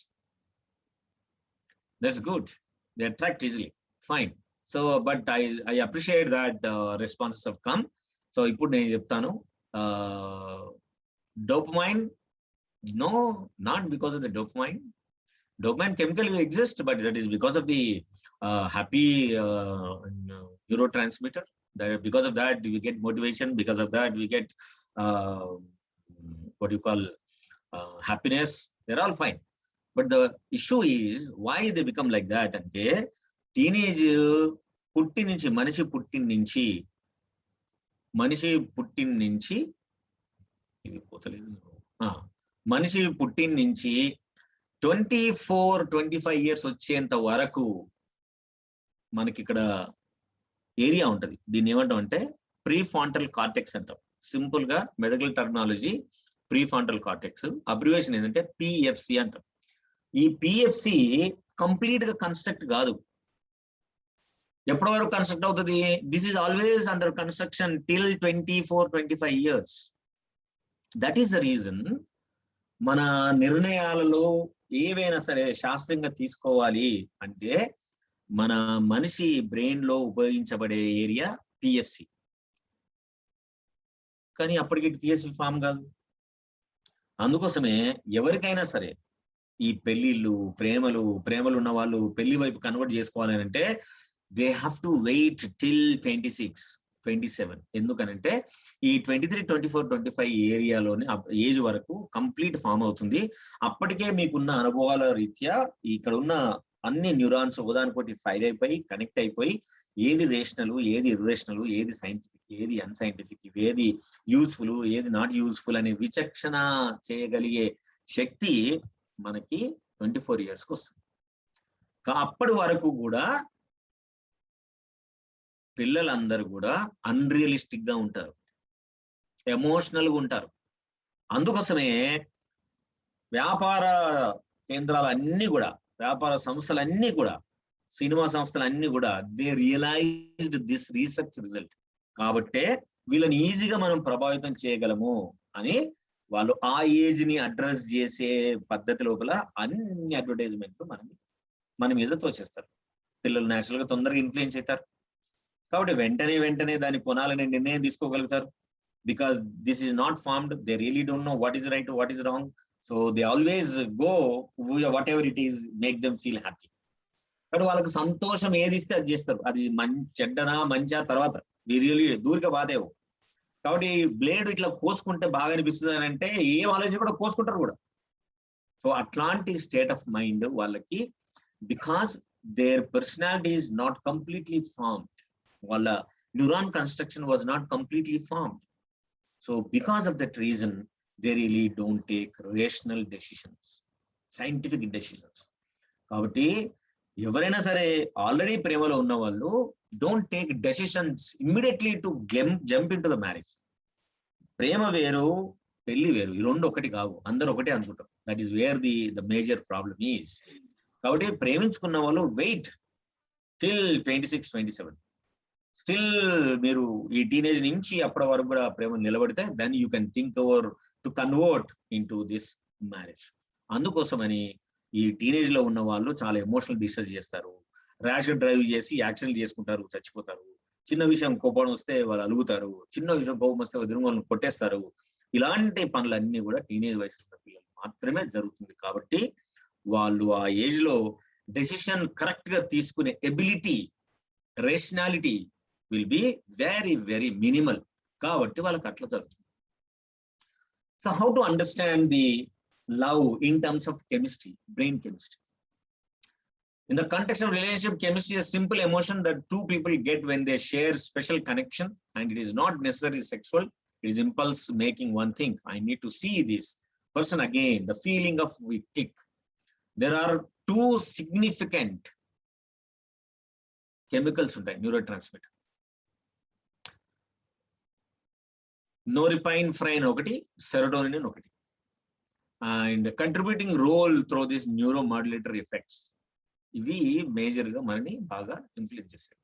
That's good. They attract easily. Fine. So, but I appreciate that responses have come. So, ippudu nenu cheptanu, dopamine, no, not because of the dopamine. Dopamine chemical will exist, but that is because of the happy neurotransmitter. That because of that we get motivation. Because of that we get what you call happiness. They're all fine. But the issue is why they become like that. Ante teenage putti nunchi manishi puttin nunchi ఇది పోతలేదు. మనిషి పుట్టిన నుంచి 24-25 years వచ్చేంత వరకు మనకి ఇక్కడ ఏరియా ఉంటది. దీన్ని ఏమంటాం అంటే ప్రీఫాంటల్ కార్టెక్స్ అంటాం. సింపుల్ గా మెడికల్ టర్మినాలజీ ప్రీఫాంటల్ కార్టెక్స్, అబ్రివేషన్ ఏంటంటే పిఎఫ్సి అంటాం. ఈ పిఎఫ్సి కంప్లీట్ గా కన్స్ట్రక్ట్ కాదు. ఎప్పటి వరకు కన్స్ట్రక్ట్ అవుతుంది? This is always under construction till 24-25 years. That is the reason మన నిర్ణయాలలో ఏవైనా సరే శాస్త్రంగా తీసుకోవాలి అంటే మన మనిషి బ్రెయిన్ లో ఉపయోగించబడే ఏరియా పిఎఫ్సి. కానీ అప్పటికి పిఎఫ్సి ఫామ్ కాదు. అందుకోసమే ఎవరికైనా సరే ఈ పెళ్లిళ్ళు, ప్రేమలు ఉన్న వాళ్ళు పెళ్లి వైపు కన్వర్ట్ చేసుకోవాలి అంటే they have to wait till 26-27. ఎందుకనంటే ఈ 23-24-25 ఏరియాలోని ఏజ్ వరకు కంప్లీట్ ఫామ్ అవుతుంది. అప్పటికే మీకున్న అనుభవాల రీత్యా ఇక్కడ ఉన్న అన్ని న్యూరాన్స్ ఒకదానికోటి ఫైర్ అయిపోయి కనెక్ట్ అయిపోయి ఏది రేషనల్, ఏది ఇర్రేషనల్, ఏది సైంటిఫిక్, ఏది అన్సైంటిఫిక్, ఏది యూస్ఫుల్, ఏది నాట్ యూస్ఫుల్ అనే విచక్షణ చేయగలిగే శక్తి మనకి 24 years వస్తుంది. అప్పటి వరకు కూడా పిల్లలందరూ కూడా అన్రియలిస్టిక్ గా ఉంటారు, ఎమోషనల్ గా ఉంటారు. అందుకోసమే వ్యాపార కేంద్రాలన్నీ కూడా, వ్యాపార సంస్థలన్నీ కూడా, సినిమా సంస్థలన్నీ కూడా they realized this research result. కాబట్టే వీళ్ళని ఈజీగా మనం ప్రభావితం చేయగలము అని వాళ్ళు ఆ ఏజ్ ని అడ్రస్ చేసే పద్ధతి లోపల అన్ని అడ్వర్టైజ్మెంట్లు మన మీద తోచేస్తారు. పిల్లలు నేచురల్ గా తొందరగా ఇన్ఫ్లుయెన్స్ అవుతారు. కాబట్టి వెంటనే దాన్ని కొనాలనే నిర్ణయం తీసుకోగలుగుతారు. Because this is not formed, they really don't know what is right, what is wrong. So they always go whatever it is, make them feel happy. కాబట్టి వాళ్ళకి సంతోషం ఏది ఇస్తే అది చేస్తారు. అది చెడ్డనా మంచా తర్వాత రియలీ దూరిక బాధేవు. కాబట్టి బ్లేడ్ ఇట్లా కోసుకుంటే బాగా అనిపిస్తుంది అని అంటే ఏం ఆలోచన కూడా కోసుకుంటారు కూడా. సో అట్లాంటి స్టేట్ ఆఫ్ మైండ్ వాళ్ళకి, because their personality is not completely formed, వాళ్ళ neuron construction was not completely formed. So because of that reason they really don't take rational decisions, scientific decisions. కాబట్టి ఎవరైనా సరే ఆల్రెడీ ప్రేమలో ఉన్న వాళ్ళు don't take decisions immediately to jump into the marriage. ప్రేమ వేరు, పెళ్లి వేరు, ఈ రెండు ఒకటి కావు. అందరూ ఒకటే అనుకుంటారు. That is where the major problem is. కాబట్టి ప్రేమించుకున్న వాళ్ళు వెయిట్ టిల్ 26-27. స్టిల్ మీరు ఈ టీనేజ్ నుంచి అప్పటి వరకు కూడా ప్రేమ నిలబడితే then you can think over to convert into this marriage. అందుకోసమని ఈ టీనేజ్ లో ఉన్న వాళ్ళు చాలా ఎమోషనల్ డిస్కస్ చేస్తారు, ర్యాష్ గా డ్రైవ్ చేసి యాక్సిడెంట్ చేసుకుంటారు, చచ్చిపోతారు. చిన్న విషయం కోపం వస్తే వాళ్ళు అలుగుతారు, చిన్న విషయం కోపం వస్తే వాళ్ళని కొట్టేస్తారు. ఇలాంటి పనులన్నీ కూడా టీనేజ్ వయసులో పిల్లలు మాత్రమే జరుగుతుంది. కాబట్టి వాళ్ళు ఆ ఏజ్ లో డెసిషన్ కరెక్ట్ గా తీసుకునే ability, rationality will be very very minimal. కాబట్టి వాళ్ళకి అట్లా జరుగుతుంది. So how to understand the love in terms of chemistry, brain chemistry? In the context of relationship, chemistry is a simple emotion that two people get when they share special connection, and it is not necessarily sexual. It is impulse making one think, I need to see this person again, the feeling of we click. There are 2 significant chemicals ఉంటాయి న్యూరో ట్రాన్స్మిటర్. నోరిపైన్ఫ్రైన్ ఒకటి, సెరోటోనిన్ ఒకటి. And contributing role through this neuromodulator effects, ఇవి మేజర్ గా మనని బాగా ఇన్ఫ్లుయెన్స్ చేస్తాయి.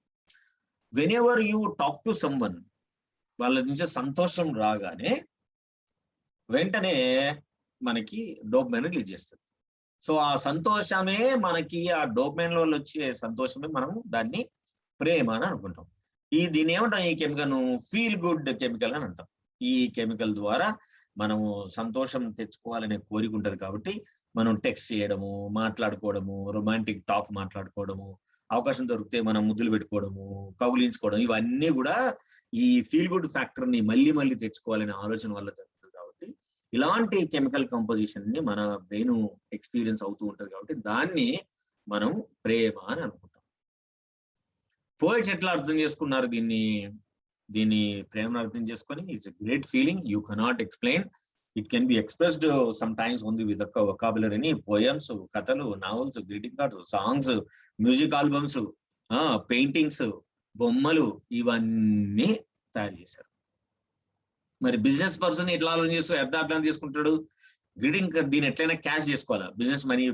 Whenever you talk to someone, వాళ్ళ నుంచి సంతోషం రాగానే వెంటనే మనకి డోపమైన్ రిలీజ్ చేస్తుంది. సో ఆ సంతోషమే మనకి, ఆ డోపమైన్ వల్ల వచ్చే సంతోషమే మనం దాన్ని ప్రేమ అని అనుకుంటాం. దీన్ని ఏమంటాం, ఈ కెమికల్ ఫీల్ గుడ్ కెమికల్ అని అంటాం. ఈ కెమికల్ ద్వారా మనము సంతోషం తెచ్చుకోవాలనే కోరిక ఉంటుంది కాబట్టి మనం టెక్స్ట్ చేయడము, మాట్లాడుకోవడము, రొమాంటిక్ టాక్ మాట్లాడుకోవడము, అవకాశం దొరికితే మనం ముద్దులు పెట్టుకోవడము, కౌగిలించుకోవడం, ఇవన్నీ కూడా ఈ ఫీల్ గుడ్ ఫ్యాక్టర్ ని మళ్ళీ మళ్ళీ తెచ్చుకోవాలనే ఆలోచన వల్ల జరుగుతుంది. కాబట్టి ఇలాంటి కెమికల్ కంపోజిషన్ ని మన బ్రెయిన్ ఎక్స్పీరియన్స్ అవుతూ ఉంటుంది. కాబట్టి దాన్ని మనం ప్రేమ అని అనుకుంటాం. పోయిట్స్ ఎట్లా అర్థం చేసుకున్నారు దీన్ని ప్రేమను అర్థం చేసుకొని, it's great feeling, you cannot explain, it can be expressed sometimes only with vocabulary. Poems, కథలు, novels, greeting cards, songs, music albums, paintings, బొమ్మలు, ఇవన్నీ తయారు చేశారు. మరి బిజినెస్ పర్సన్ ఎట్లా ఆలోచన చేస్తూ అర్థం చేసుకుంటాడు, గ్రీటింగ్ దీన్ని ఎట్లయినా క్యాష్ చేసుకోవాలా, బిజినెస్ మనీ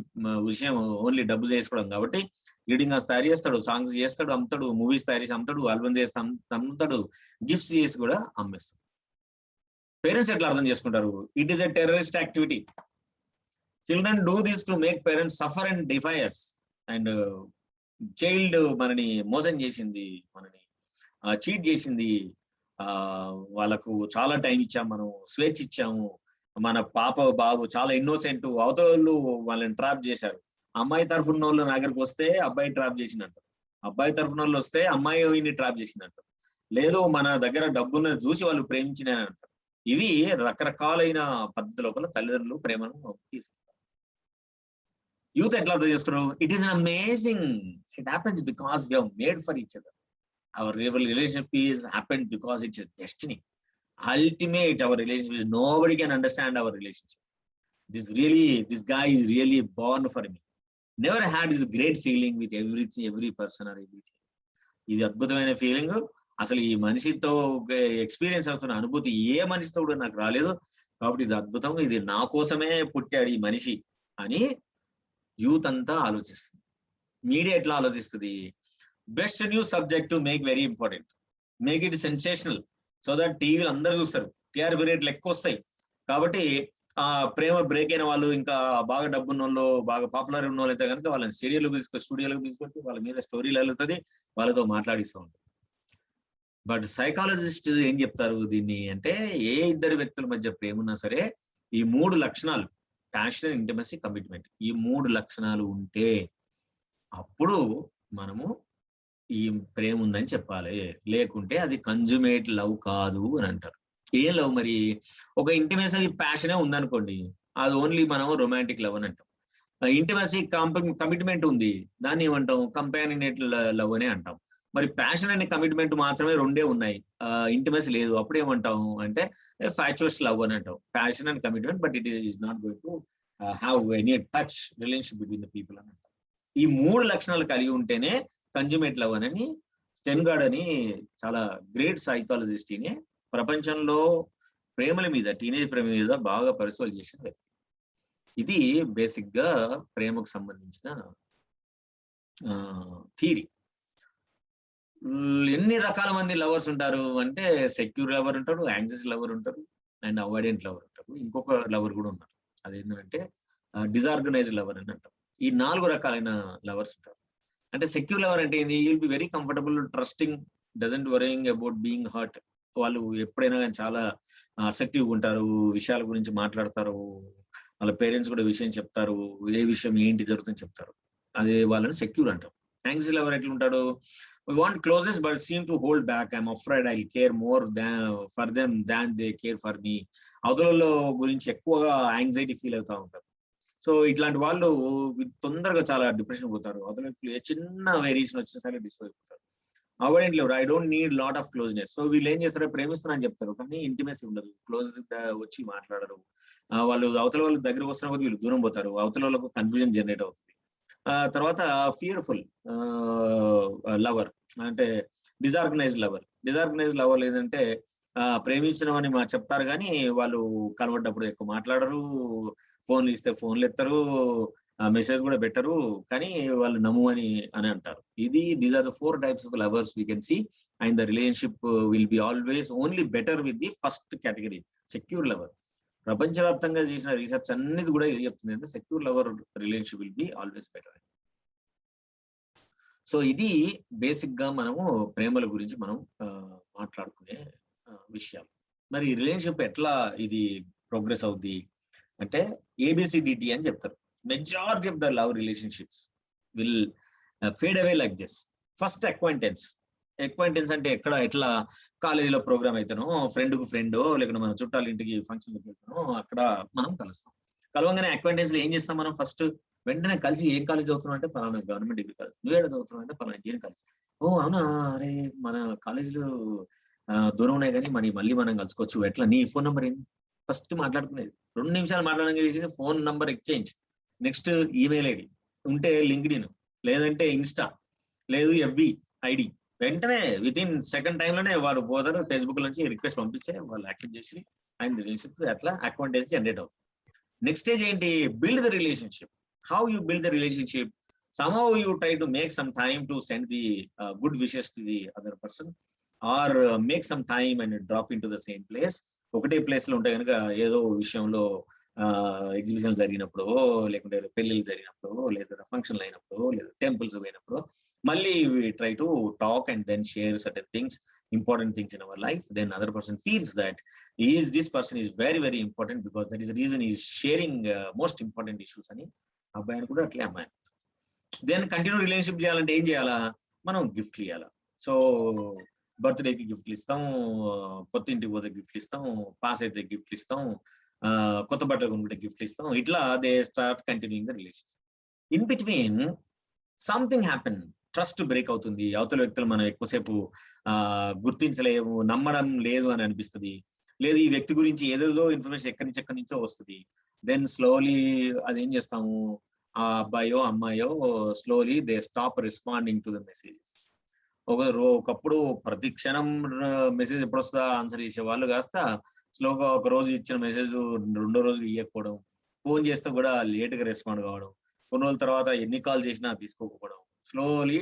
విషయం ఓన్లీ డబ్బు చేసుకోవడం కాబట్టి గ్రీటింగ్ కార్డ్స్ తయారు చేస్తాడు, సాంగ్స్ చేస్తాడు, అమ్ముతాడు, మూవీస్ తయారు చేసి అమ్ముతాడు, ఆల్బమ్ చేసి అమ్ముతాడు, గిఫ్ట్స్ చేసి కూడా అమ్మేస్తాడు. పేరెంట్స్ ఎట్లా అర్థం చేసుకుంటారు, it is a terrorist activity. Children do this to make parents suffer and defiers. And child మనని మోసం చేసింది, మనని చీట్ చేసింది, వాళ్ళకు చాలా టైం ఇచ్చాము, మనం స్వేచ్ఛ ఇచ్చాము, మన పాప బాబు చాలా ఇన్నోసెంట్, అవతల వాళ్ళని ట్రాప్ చేశారు. అమ్మాయి తరఫున వాళ్ళు నా దగ్గరకు వస్తే అబ్బాయి ట్రాప్ చేసినట్టు, అబ్బాయి తరఫున వాళ్ళు వస్తే అమ్మాయిని ట్రాప్ చేసినట్టు, లేదు మన దగ్గర డబ్బును చూసి వాళ్ళు ప్రేమించినంటారు. ఇవి రకరకాలైన పద్ధతి లోపల తల్లిదండ్రులు ప్రేమను తీసుకుంటారు. యూత్ ఎట్లా అర్థం చేసుకున్నారు, it is an amazing, it happens because we have made for each other. Our relationship is happened because it's a destiny. Ultimate, our relationship is, nobody can understand our relationship. This guy is really born for me. Never had this great feeling with every person or everything. ఇది అద్భుతమైన ఫీలింగ్. అసలు ఈ మనిషితో ఎక్స్పీరియన్స్ అవుతున్న అనుభూతి ఏ మనిషితో కూడా నాకు రాలేదు. కాబట్టి ఇది అద్భుతం, ఇది నా కోసమే పుట్టాడు ఈ మనిషి అని యూత్ అంతా ఆలోచిస్తుంది. మీడియా ఎట్లా ఆలోచిస్తుంది, best news subject to make very important, make it sensational, so that టీవీలు అందరూ చూస్తారు, టీఆర్పీ రేట్లు ఎక్కువ వస్తాయి. కాబట్టి ఆ ప్రేమ బ్రేక్ అయిన వాళ్ళు, ఇంకా బాగా డబ్బు ఉన్న వాళ్ళు, బాగా పాపులర్ ఉన్న వాళ్ళు అయితే కనుక వాళ్ళని స్టూడియోలోకి తీసుకొచ్చి వాళ్ళ మీద స్టోరీలు వెళ్తుంది, వాళ్ళతో మాట్లాడిస్తూ ఉంటుంది. బట్ సైకాలజిస్ట్ ఏం చెప్తారు దీన్ని అంటే, ఏ ఇద్దరు వ్యక్తుల మధ్య ప్రేమ ఉన్నా సరే ఈ 3 లక్షణాలు, ప్యాషన్, ఇంటిమసీ, కమిట్మెంట్, ఈ 3 లక్షణాలు ఉంటే అప్పుడు మనము ఈ ప్రేమ ఉందని చెప్పాలి. లేకుంటే అది కన్జుమేట్ లవ్ కాదు అని అంటారు. ఏం లవ్ మరి, ఒక ఇంటిమసీ ప్యాషనే ఉందనుకోండి, అది ఓన్లీ మనం రొమాంటిక్ లవ్ అని అంటాం. ఇంటిమసీ కమిట్మెంట్ ఉంది, దాన్ని ఏమంటాం, కంపానియనేట్ లవ్ అనే అంటాం. మరి ప్యాషన్ అనే కమిట్మెంట్ మాత్రమే రెండే ఉన్నాయి, ఇంటిమసీ లేదు, అప్పుడు ఏమంటాం అంటే ఫ్యాచువస్ లవ్ అని అంటాం. Passion and commitment, but it is not going to have any touch relationship between the people అని అంటాం. ఈ 3 లక్షణాలు కలిగి ఉంటేనే కన్జుమేట్ లవ్ అని స్టెన్గార్డ్ అని చాలా గ్రేట్ సైకాలజిస్ట్, ప్రపంచంలో ప్రేమల మీద, టీనేజ్ ప్రేమ మీద బాగా పరిశోధన చేసిన వ్యక్తి. ఇది బేసిక్ గా ప్రేమకు సంబంధించిన థియరీ. ఎన్ని రకాల మంది లవర్స్ ఉంటారు అంటే, సెక్యూర్ లవర్ ఉంటారు, యాంగ్జియస్ లవర్ ఉంటారు, అండ్ అవాయిడెంట్ లవర్ ఉంటారు. ఇంకొక లవర్ కూడా ఉన్నారు, అదేంటంటే డిజార్గనైజ్డ్ లవర్ అని అంటారు. ఈ 4 రకాలైన లవర్స్ ఉంటారు. అంటే సెక్యూర్ లవర్ అంటే ఏంది, you'll be very comfortable, trusting, doesn't worrying about being hurt. వాళ్ళు ఎప్పుడైనా కానీ చాలా అసెక్టివ్గా ఉంటారు, విషయాల గురించి మాట్లాడతారు, వాళ్ళ పేరెంట్స్ కూడా విషయం చెప్తారు, ఏ విషయం ఏంటి జరుగుతుందని చెప్తారు, అదే వాళ్ళని సెక్యూర్ అంటారు. యాంగ్జియస్ లవర్ ఎట్లా ఉంటాడు, we want closeness but seem to hold back, I'm afraid I'll care more for them than they care for me. అవతలలో గురించి ఎక్కువగా యాంగ్జైటీ ఫీల్ అవుతా ఉంటారు. సో ఇట్లాంటి వాళ్ళు తొందరగా చాలా డిప్రెషన్ పోతారు, అవతలకి చిన్న వేరియేషన్ వచ్చినా సరే డిస్టర్బ్ అయిపోతారు. అవాయిడెంట్ lover, I don't need lot of closeness. So వీళ్ళు ఏం చేస్తారో ప్రేమిస్తున్నారని చెప్తారు, కానీ ఇంటిమేసీ ఉండదు, క్లోజ్ వచ్చి మాట్లాడరు. వాళ్ళు అవతల వాళ్ళ దగ్గరకు వస్తున్న కొద్ది వీళ్ళు దూరం పోతారు, అవతల వాళ్ళకు కన్ఫ్యూజన్ జనరేట్ అవుతుంది. తర్వాత ఫియర్ఫుల్ లవర్ అంటే డిజార్గనైజ్డ్ లవర్ ఏంటంటే ప్రేమించడం అని చెప్తారు కానీ వాళ్ళు కలవడ్డప్పుడు ఎక్కువ మాట్లాడరు, ఫోన్లు ఇస్తే ఫోన్లు ఎత్తరు, మెసేజ్ కూడా పెట్టరు, కానీ వాళ్ళు నమ్ము అని అంటారు. These are the 4 types of lovers we can see, and the relationship will be always only better with the first category, secure lover. ప్రపంచవ్యాప్తంగా చేసిన రీసెర్చ్ అన్నిది కూడా ఇది చెప్తుంది అంటే secure lover relationship will be always better. So ఇది బేసిక్ గా మనము ప్రేమల గురించి మనం మాట్లాడుకునే విషయాలు. మరి రిలేషన్షిప్ ఎట్లా ఇది ప్రోగ్రెస్ అవుద్ది అంటే ABCDT అని చెప్తారు. Majority of the love relationships will fade away like this. First acquaintance అంటే ఎట్లా కాలేజీలో ప్రోగ్రామ్ అయితేనో, ఫ్రెండ్కు ఫ్రెండో, లేకుంటే మన చుట్టాల ఇంటికి ఫంక్షన్కి వెళ్తానో అక్కడ మనం కలుస్తాం. కలవంగానే అక్వైంటెన్స్ లో ఏం చేస్తాం మనం? ఫస్ట్ వెంటనే కలిసి ఏం కాలేజ్ చదువుతున్నావు అంటే పలానా గవర్నమెంట్ డిగ్రీ కాలేజ్, నువ్వేడ చదువుతున్నావు అంటే పలానా ఇంజనీరింగ్ కాలేజ్. ఓ అవునా, అరే మన కాలేజీలో దూరం ఉన్నాయి కానీ మళ్ళీ మనం కలుసుకోవచ్చు, ఎట్లా, నీ ఫోన్ నెంబర్ ఏంటి? ఫస్ట్ మాట్లాడుకునేది 2 నిమిషాలు మాట్లాడడం చేసింది phone number exchange. Next email ID ఉంటే లింక్డ్ఇన్, లేదంటే ఇన్స్టా, లేదు FB ID. వెంటనే విత్ ఇన్ సెకండ్ టైంలోనే వాళ్ళు పోతారు, ఫేస్బుక్ నుంచి రిక్వెస్ట్ పంపిస్తే వాళ్ళు యాక్సెప్ట్ చేసి అండ్ రిలేషన్షిప్ అట్లా అక్వైంటెన్స్ జనరేట్ అవుతుంది. నెక్స్ట్ స్టేజ్ ఏంటి? Build the relationship. How you build the relationship? somehow you try to make some time to send the good wishes to the other person, or make some time and drop into the same place. ఒకటే ప్లేస్ లో ఉంటే కనుక ఏదో విషయంలో ఎగ్జిబిషన్ జరిగినప్పుడు, లేకుంటే పెళ్లిళ్ళు జరిగినప్పుడు, లేదా ఫంక్షన్లు అయినప్పుడు, లేదా టెంపుల్స్ పోయినప్పుడు మళ్ళీ try to talk and then share certain things, important things in our life. Then other person feels that this person is very very important because that is the reason he is sharing most important issues అని అబ్బాయిని కూడా అట్లే అమ్మాయి. దెన్ కంటిన్యూ రిలేషన్షిప్ చేయాలంటే ఏం చేయాలా? మనం గిఫ్ట్లు ఇవ్వాలా. సో బర్త్డేకి గిఫ్ట్లు ఇస్తాం, కొత్త ఇంటికి పోతే గిఫ్ట్లు ఇస్తాం, పాస్ అయితే గిఫ్ట్లు ఇస్తాం, కొత్త బట్టలు కొనుక్కుంటే గిఫ్ట్లు ఇస్తాం. ఇట్లా they start continuing the relationship. In between something happen, trust break అవుతుంది. అవతల వ్యక్తులు మనం ఎక్కువసేపు గుర్తించలేము, నమ్మడం లేదు అని అనిపిస్తుంది, లేదు ఈ వ్యక్తి గురించి ఏదేదో ఇన్ఫర్మేషన్ ఎక్కడి నుంచో వస్తుంది. దెన్ స్లోలీ అదేం చేస్తాము, ఆ అబ్బాయో అమ్మాయో slowly they stop responding to the messages. ఒకప్పుడు ప్రతి క్షణం మెసేజ్ ఎప్పుడు వస్తుందా ఆన్సర్ చేసే వాళ్ళు కాస్త స్లోగా ఒక రోజు ఇచ్చిన మెసేజ్ 2వ రోజు ఇవ్వకపోవడం, ఫోన్ చేస్తే కూడా లేట్ గా రెస్పాండ్ కావడం, కొన్ని రోజుల తర్వాత ఎన్ని కాల్ చేసినా తీసుకోకపోవడం, స్లోలీ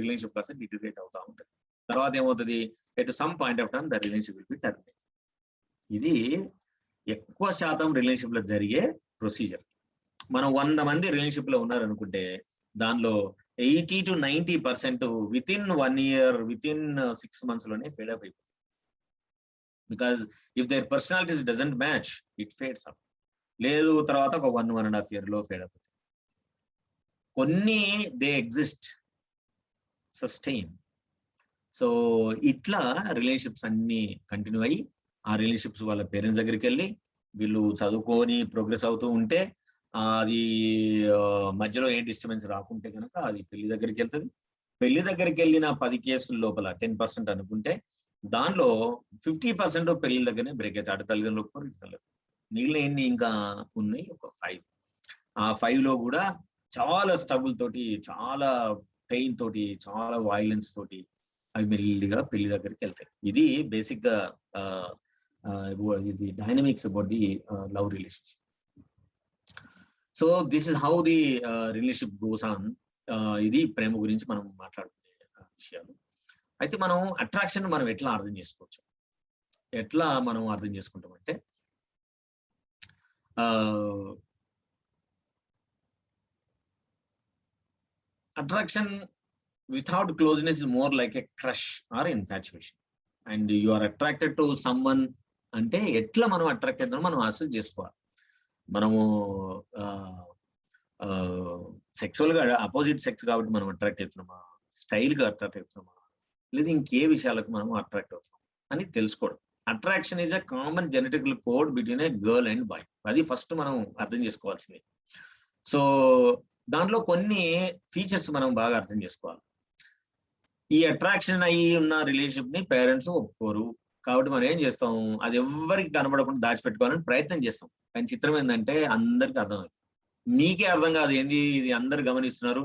రిలేషన్షిప్ కాస్త డిటరేట్ అవుతా ఉంటుంది. తర్వాత ఏమవుతుంది? At some point of time the relationship will be terminate. ఇది ఎక్కువ శాతం రిలేషన్షిప్ లో జరిగే ప్రొసీజర్. మనం 100 మంది రిలేషన్షిప్ లో ఉన్నారనుకుంటే దానిలో 80 to 90% within 1 year, within 6 months లోనే ఫేడ్ అప్ అయిపోతుంది. Because if their personalities doesn't match it fades up. లేదు తర్వాత ఒక 1.5 year లో ఫేడ్ అప్. కొన్ని దే ఎగ్జిస్ట్, సస్టైన్. సో ఇట్లా రిలేషన్షిప్స్ అన్ని కంటిన్యూ అయ్యి ఆ రిలేషన్షిప్స్ వాళ్ళ పేరెంట్స్ దగ్గరికి వెళ్ళి వీళ్ళు చదువుకొని ప్రోగ్రెస్ అవుతూ ఉంటే అది మధ్యలో ఏ డిస్టర్బెన్స్ రాకుంటే కనుక అది పెళ్లి దగ్గరికి వెళ్తుంది. పెళ్లి దగ్గరికి వెళ్ళిన 10 కేసుల లోపల 10% అనుకుంటే దానిలో 50% పెళ్లి దగ్గరనే బ్రేక్ అవుతాయి. అటు తల్లిదండ్రులకు ఇటు తల్లిదండ్రులు. మిగిలిన ఎన్ని ఇంకా ఉన్నాయి? ఒక 5. ఆ 5లో కూడా చాలా స్ట్రగుల్ తోటి, చాలా పెయిన్ తోటి, చాలా వైలెన్స్ తోటి అవి మెల్లిగా పెళ్లి దగ్గరికి వెళ్తాయి. ఇది బేసిక్ గా ఇది dynamics about the love relationship. So this is how the relationship goes on. ఇది ప్రేమ గురించి మనం మాట్లాడుకునే విషయాలు. అయితే మనం అట్రాక్షన్ మనం ఎట్లా అర్థం చేసుకోవచ్చు, ఎట్లా మనం అర్థం చేసుకుంటామంటే attraction without closeness is more like a crush or infatuation, and you are attracted to someone అంటే ఎట్లా మనం అట్రాక్ట్ అవుతామో మనం అసెస్ చేసుకోవాలి. మనము సెక్సువల్ గా అపోజిట్ సెక్స్ కాబట్టి మనం అట్రాక్ట్ అవుతున్నామా, స్టైల్ గా అట్రాక్ట్ అవుతున్నామా, లేదా ఇంకే విషయాలకు మనం అట్రాక్ట్ అవుతున్నాం అని తెలుసుకోవడం. Attraction is a common genetical code between a girl and boy. అది ఫస్ట్ మనం అర్థం చేసుకోవాల్సింది. సో దాంట్లో కొన్ని ఫీచర్స్ మనం బాగా అర్థం చేసుకోవాలి. ఈ అట్రాక్షన్ అయ్యి ఉన్న రిలేషన్షిప్ ని పేరెంట్స్ ఒప్పుకోరు కాబట్టి మనం ఏం చేస్తాం, అది ఎవరికి కనబడకుండా దాచిపెట్టుకోవాలని ప్రయత్నం చేస్తాం. కానీ చిత్రం ఏంటంటే అందరికి అర్థమవుతుంది. నీకే అర్థం కాదు ఏంది ఇది, అందరు గమనిస్తున్నారు,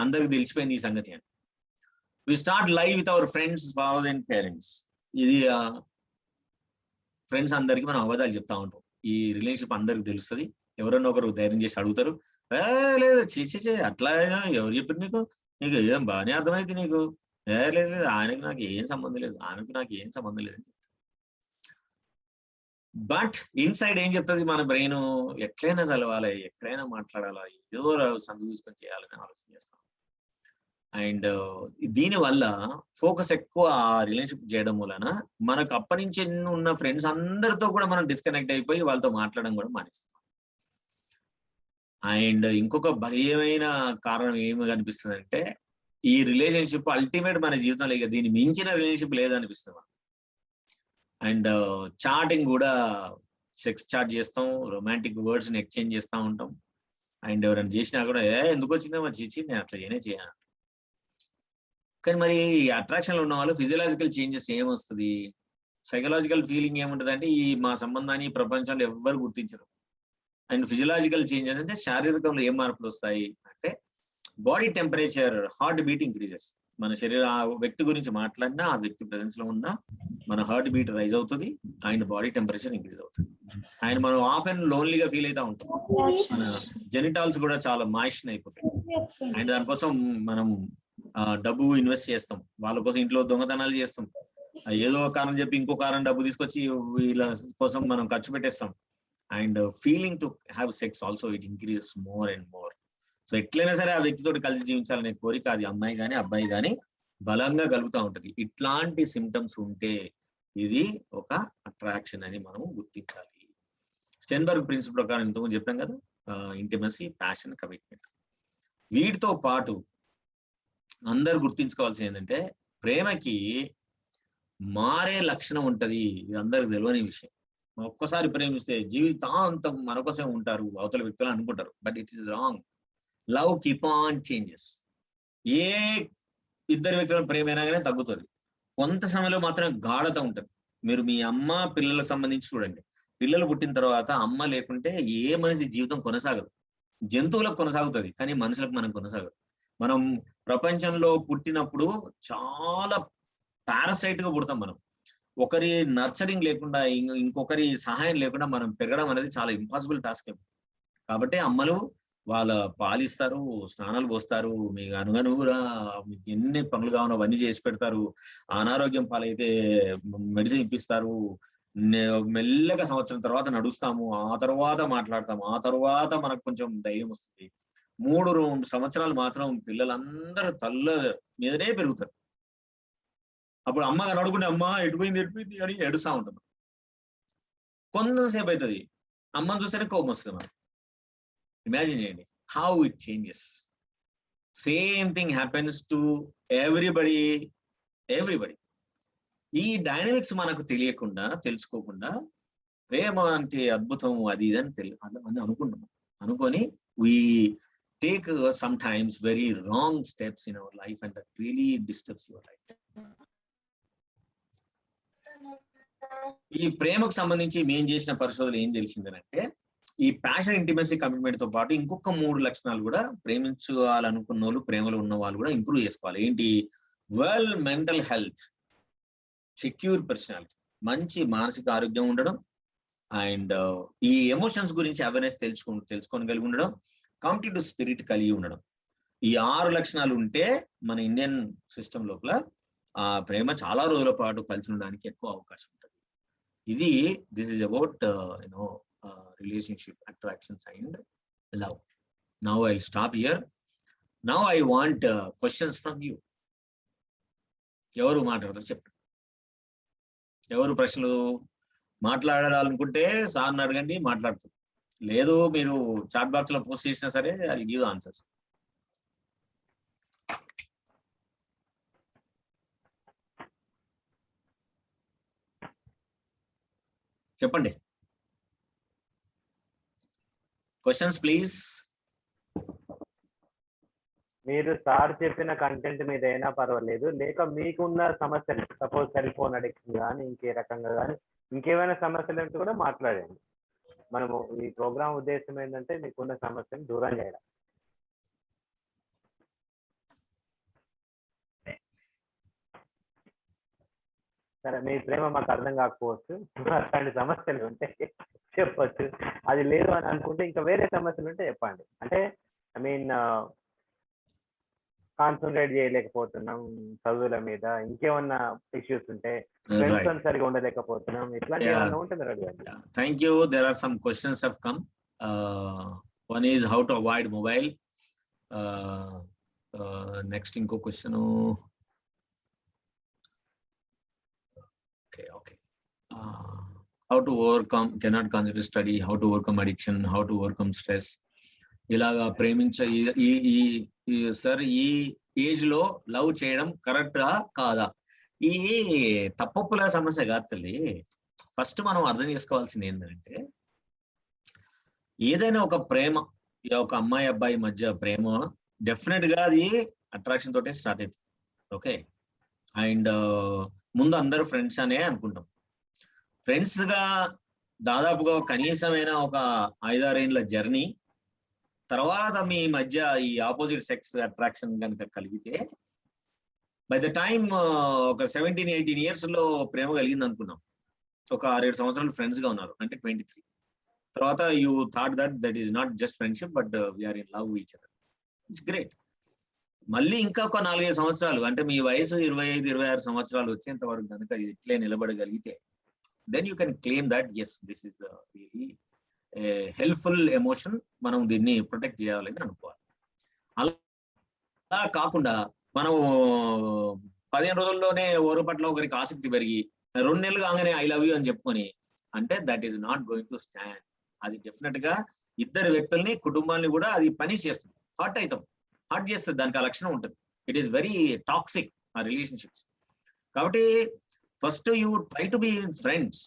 అందరికి తెలిసిపోయింది ఈ సంగతి అని. We start live with our friends, fathers and parents. ఇది ఫ్రెండ్స్ అందరికి మనం అబద్ధాలు చెప్తా ఉంటాం. ఈ రిలేషన్షిప్ అందరికి తెలుస్తుంది. ఎవరన్నా ఒకరు ధైర్యం చేసి అడుగుతారు, లేదు చే అట్లా ఎవరు చెప్పారు నీకు, నీకు ఏం బాగానే అర్థమైంది నీకు, లేదు లేదు ఆయనకి నాకు ఏం సంబంధం లేదు, ఆమెకు నాకు ఏం సంబంధం లేదు అని చెప్తారు. బట్ ఇన్సైడ్ ఏం చెప్తుంది మన బ్రెయిన్, ఎట్లయినా చదవాలి, ఎక్కడైనా మాట్లాడాలా, ఏదో సందు చూసుకొని చేయాలని ఆలోచన చేస్తాం. అండ్ దీని వల్ల ఫోకస్ ఎక్కువ ఆ రిలేషన్షిప్ చేయడం వలన మనకు అప్పటి నుంచి ఉన్న ఫ్రెండ్స్ అందరితో కూడా మనం డిస్కనెక్ట్ అయిపోయి వాళ్ళతో మాట్లాడడం కూడా మానేస్తాం. అండ్ ఇంకొక భయమైన కారణం ఏమి కనిపిస్తుంది అంటే, ఈ రిలేషన్షిప్ అల్టిమేట్ మన జీవితంలో ఇక దీన్ని మించిన రిలేషన్షిప్ లేదనిపిస్తుంది. అండ్ చాటింగ్ కూడా సెక్స్ చాట్ చేస్తాం, రొమాంటిక్ వర్డ్స్ ని ఎక్స్చేంజ్ చేస్తూ ఉంటాం. అండ్ ఎవరైనా చేసినా కూడా ఎందుకు వచ్చిందేమో చీచి నేను అట్లా చేయను. కానీ మరి అట్రాక్షన్ లో ఉన్న వాళ్ళు ఫిజియలాజికల్ చేంజెస్ ఏమొస్తుంది, సైకలాజికల్ ఫీలింగ్ ఏముంటది అంటే, ఈ మా సంబంధాన్ని ప్రపంచంలో ఎవ్వరు గుర్తించరు. అండ్ ఫిజియలాజికల్ చేంజెస్ అంటే శారీరకంలో ఏం మార్పులు వస్తాయి అంటే, body temperature, heart beat increases. మన ఆ వ్యక్తి గురించి మాట్లాడినా, ఆ వ్యక్తి ప్రెసెన్స్ లో ఉన్నా మన హార్ట్ బీట్ రైజ్ అవుతుంది అండ్ బాడీ టెంపరేచర్ ఇంక్రీజ్ అవుతుంది. అండ్ మనం ఆఫ్ అండ్ లోన్లీగా ఫీల్ అవుతా ఉంటాం. మన జెనిటాల్స్ కూడా చాలా మాయిషన్ అయిపోతాయి. అండ్ దానికోసం మనం డబ్బు ఇన్వెస్ట్ చేస్తాం, వాళ్ళ కోసం ఇంట్లో దొంగతనాలు చేస్తాం, ఏదో కారణం చెప్పి ఇంకో కారణం డబ్బు తీసుకొచ్చి వీళ్ళ కోసం మనం ఖర్చు పెట్టేస్తాం. And feeling to have sex also it increases more and more. So ఎట్లయినా సరే ఆ వ్యక్తితో కలిసి జీవించాలనే కోరిక అది అమ్మాయి కానీ అబ్బాయి కానీ బలంగా కలుగుతూ ఉంటది. ఇట్లాంటి సిమ్టమ్స్ ఉంటే ఇది ఒక అట్రాక్షన్ అని మనం గుర్తించాలి. స్టెన్బర్గ్ ప్రిన్సిపల్ ప్రకారం ఇంతకుముందు చెప్పాం కదా, ఇంటిమసీ, ప్యాషన్, కమిట్మెంట్. వీటితో పాటు అందరు గుర్తించుకోవాల్సింది ఏంటంటే, ప్రేమకి మారే లక్షణం ఉంటది. ఇది అందరికి తెలియని విషయం. ఒక్కసారి ప్రేమిస్తే జీవితాంతం మన కోసం ఉంటారు అవతల వ్యక్తులు అనుకుంటారు. But it is wrong. Love keep on changes. ఏ ఇద్దరు వ్యక్తుల ప్రేమ అయినా కానీ తగ్గుతుంది. కొంత సమయంలో మాత్రం గాఢత ఉంటుంది. మీరు మీ అమ్మ పిల్లలకు సంబంధించి చూడండి. పిల్లలు పుట్టిన తర్వాత అమ్మ లేకుంటే ఏ మనిషి జీవితం కొనసాగదు. జంతువులకు కొనసాగుతుంది కానీ మనుషులకు మనం కొనసాగదు. మనం ప్రపంచంలో పుట్టినప్పుడు చాలా పారాసైట్ గా పుడతాం. మనం ఒకరి నర్చరింగ్ లేకుండా, ఇంకొకరి సహాయం లేకుండా మనం పెరగడం అనేది చాలా ఇంపాసిబుల్ టాస్క్. కాబట్టి అమ్మలు వాళ్ళ పాలిస్తారు, స్నానాలు పోస్తారు, మీకు అనుగనుగురా మీకు ఎన్ని పనులు కావాలో అవన్నీ చేసి పెడతారు. అనారోగ్యం పాలైతే మెడిసిన్ ఇప్పిస్తారు. మెల్లగా సంవత్సరం తర్వాత నడుస్తాము, ఆ తర్వాత మాట్లాడతాము, ఆ తర్వాత మనకు కొంచెం ధైర్యం వస్తుంది. 3 సంవత్సరాలు మాత్రం పిల్లలందరూ తల్ల మీదనే పెరుగుతారు. అప్పుడు అమ్మ అడుగుంటే అమ్మ ఎడిపోయింది అని ఏడుస్తూ ఉంటుంది. కొంతసేపు అవుతుంది, అమ్మని చూస్తేనే కోపం వస్తుంది. మనం ఇమాజిన్ చేయండి how it changes. Same thing happens to everybody. ఈ డైనమిక్స్ మనకు తెలియకుండా, తెలుసుకోకుండా ప్రేమ అంటే అద్భుతం అది ఇదని అని అనుకుంటున్నాం. అనుకొని we take sometimes very wrong steps in our life and that really disturbs your life. ఈ ప్రేమకు సంబంధించి మేము చేసిన పరిశోధనలు ఏం తెలిసిందనంటే, ఈ ప్యాషన్, ఇంటిమసీ, కమిట్మెంట్ తో పాటు ఇంకొక 3 లక్షణాలు కూడా ప్రేమించాలనుకున్న వాళ్ళు, ప్రేమలో ఉన్న వాళ్ళు కూడా ఇంప్రూవ్ చేసుకోవాలి. ఏంటి? Well mental health, secure personality, మంచి మానసిక ఆరోగ్యం ఉండడం, అండ్ ఈ ఎమోషన్స్ గురించి అవేర్నెస్ తెలుసుకోగలిగి ఉండడం, కాంపిటేటివ్ స్పిరిట్ కలిగి ఉండడం. ఈ 6 లక్షణాలు ఉంటే మన ఇండియన్ సిస్టమ్ లోపల ఆ ప్రేమ చాలా రోజుల పాటు కలిసి ఉండడానికి ఎక్కువ అవకాశం ఉంటుంది. ఇది this is about relationship, attractions and love. Now I will stop here. Now I want questions from you. ఎవరు మాట్లాడతారు చెప్పండి. ఎవరు ప్రశ్నలు మాట్లాడాలనుకుంటే సార్ని అడగండి, మాట్లాడుతుంది. లేదు మీరు చాట్ బాక్స్ లో పోస్ట్ చేసినా సరే ఐ గివ్ ఆన్సర్స్. చెప్పండి, క్వశ్చన్స్ ప్లీజ్. మీరు సార్ చెప్పిన కంటెంట్ మీద అయినా పర్వాలేదు, లేక మీకున్న సమస్యలు, సపోజ్ సెల్ ఫోన్ అడిక్షన్ కానీ ఇంకే రకంగా కానీ ఇంకేమైనా సమస్యలు ఉంటే కూడా మాట్లాడండి. మనము ఈ ప్రోగ్రామ్ ఉద్దేశం ఏంటంటే మీకున్న సమస్యను దూరం చేయడం. సరే, మీ ప్రేమ మాకు అర్థం కాకపోవచ్చు, అట్లాంటి సమస్యలు ఉంటే చెప్పొచ్చు. అది లేదు అని అనుకుంటే ఇంకా వేరే సమస్యలు ఉంటే చెప్పండి. అంటే ఐ మీన్ కాన్సన్ట్రేట్ చేయలేకపోతున్నాం చదువుల మీద, ఇంకేమన్నా ఇష్యూస్ ఉంటే, ఫ్రెండ్స్ సరిగా ఉండలేకపోతున్నాం, ఇట్లాంటి ఏమన్నా ఉంటే మీరు అడగండి. Thank you. There are some questions have come. One is how to avoid mobile. Next inko question. Okay. How to overcome, cannot consider study, how to overcome addiction, how to overcome stress. ఇలాగా ప్రేమించ సార్ ఈ ఏజ్ లో లవ్ చేయడం కరెక్టా కాదా? ఈ తప్పొప్పుల సమస్య కాదు తల్లి. ఫస్ట్ మనం అర్థం చేసుకోవాల్సింది ఏంటంటే, ఏదైనా ఒక ప్రేమ, ఒక అమ్మాయి అబ్బాయి మధ్య ప్రేమ డెఫినెట్ గా అది అట్రాక్షన్ తోటే స్టార్ట్ అవుతుంది. ఓకే, అండ్ ముందు అందరూ ఫ్రెండ్స్ అనే అనుకుంటాం. ఫ్రెండ్స్ గా దాదాపుగా కనీసమైన ఒక 5-6 ఏళ్ళ జర్నీ తర్వాత మీ మధ్య ఈ ఆపోజిట్ సెక్స్ అట్రాక్షన్ కనుక కలిగితే, బై ద టైమ్ ఒక 17-18 years లో ప్రేమ కలిగింది అనుకున్నాం. ఒక 6-7 సంవత్సరాలు ఫ్రెండ్స్ గా ఉన్నారు అంటే 23. తర్వాత you thought that is not just friendship but we're in love each other. It's great. మళ్ళీ ఇంకా ఒక 4-5 సంవత్సరాలు అంటే మీ వయసు 25-26 సంవత్సరాలు వచ్చేంత వరకు కనుక ఇట్లే నిలబడగలిగితే, then you can claim that yes this is really helpful emotion, మనం దీన్ని ప్రొటెక్ట్ చేయాలని అనుకోవాలి. అలా కాకుండా మనం 15 రోజుల్లోనే ఓరు పట్ల ఒకరికి ఆసక్తి పెరిగి 2 నెలలు కాగానే ఐ లవ్ యూ అని చెప్పుకొని అంటే that is not going to stand. అది డెఫినెట్ గా ఇద్దరు వ్యక్తుల్ని, కుటుంబాన్ని కూడా అది పనిష్ చేస్తుంది, హర్ట్ చేస్తుంది. దానికి ఆ లక్షణం ఉంటుంది. ఇట్ ఈస్ వెరీ టాక్సిక్ ఆ రిలేషన్షిప్స్. కాబట్టి first you try to be friends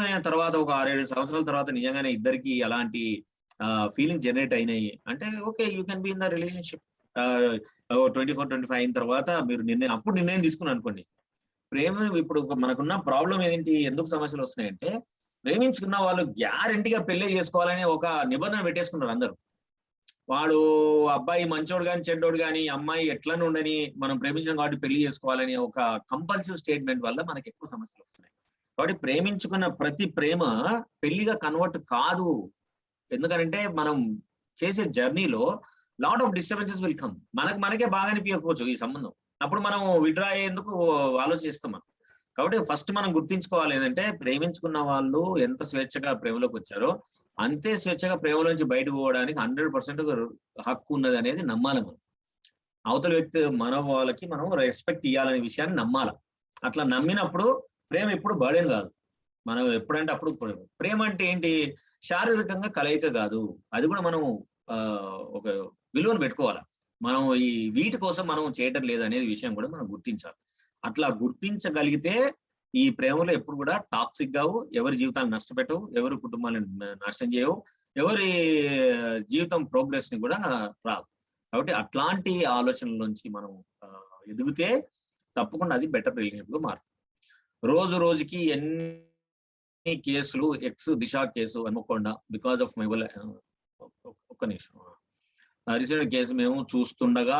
అయిన తర్వాత ఒక 6-7 సంవత్సరాల తర్వాత నిజంగానే ఇద్దరికి అలాంటి ఫీలింగ్ జనరేట్ అయినాయి అంటే okay, you can be in the relationship. 24-25 అయిన తర్వాత మీరు నిర్ణయం తీసుకుని అనుకోండి. ప్రేమ ఇప్పుడు మనకున్న ప్రాబ్లం ఏంటి, ఎందుకు సమస్యలు వస్తున్నాయంటే, ప్రేమించుకున్న వాళ్ళు గ్యారంటీగా పెళ్లి చేసుకోవాలని ఒక నిబంధన పెట్టేసుకున్నారు అందరూ. వాడు అబ్బాయి మంచోడు కానీ చెడ్డోడు కానీ, అమ్మాయి ఎట్లనే ఉండని, మనం ప్రేమించడం కాబట్టి పెళ్లి చేసుకోవాలని ఒక కంపల్సివ్ స్టేట్మెంట్ వల్ల మనకి ఎక్కువ సమస్యలు వస్తున్నాయి. కాబట్టి ప్రేమించుకున్న ప్రతి ప్రేమ పెళ్లిగా కన్వర్ట్ కాదు. ఎందుకంటే మనం చేసే జర్నీలో lot of disturbances will come. మనకే బాగా అనిపించకపోవచ్చు ఈ సంబంధం, అప్పుడు మనం విత్డ్రా అయ్యేందుకు ఆలోచిస్తాం. కాబట్టి ఫస్ట్ మనం గుర్తించుకోవాలి ఏంటంటే, ప్రేమించుకున్న వాళ్ళు ఎంత స్వేచ్ఛగా ప్రేమలోకి వచ్చారో అంతే స్వేచ్ఛగా ప్రేమలోంచి బయటకు పోవడానికి 100% హక్కు ఉన్నది అనేది నమ్మాలి. మనం అవతల వ్యక్తి మనోభావాలకి మనం రెస్పెక్ట్ ఇవ్వాలనే విషయాన్ని నమ్మాలి. అట్లా నమ్మినప్పుడు ప్రేమ ఎప్పుడు బర్డెన్ కాదు. మనం ఎప్పుడంటే అప్పుడు ప్రేమ అంటే ఏంటి, శారీరకంగా కలయిక కాదు. అది కూడా మనం ఒక విలువను పెట్టుకోవాలి. మనం ఈ వీటి కోసం మనం చేయటం లేదు అనేది విషయం కూడా మనం గుర్తించాలి. అట్లా గుర్తించగలిగితే ఈ ప్రేమలో ఎప్పుడు కూడా టాక్సిక్ కావు, ఎవరి జీవితాన్ని నష్టపెట్టవు, ఎవరి కుటుంబాలను నష్టం చేయవు, ఎవరి జీవితం ప్రోగ్రెస్ ని కూడా రాదు. కాబట్టి అట్లాంటి ఆలోచనల నుంచి మనం ఎదిగితే తప్పకుండా అది బెటర్ రిలేషన్షిప్ గా మారుతుంది. రోజుకి ఎన్ని కేసులు, దిశ కేసు అనుకోకుండా బికాస్ ఆఫ్ మై ఒక్క నిమిషం, రీసెంట్ కేసు మేము చూస్తుండగా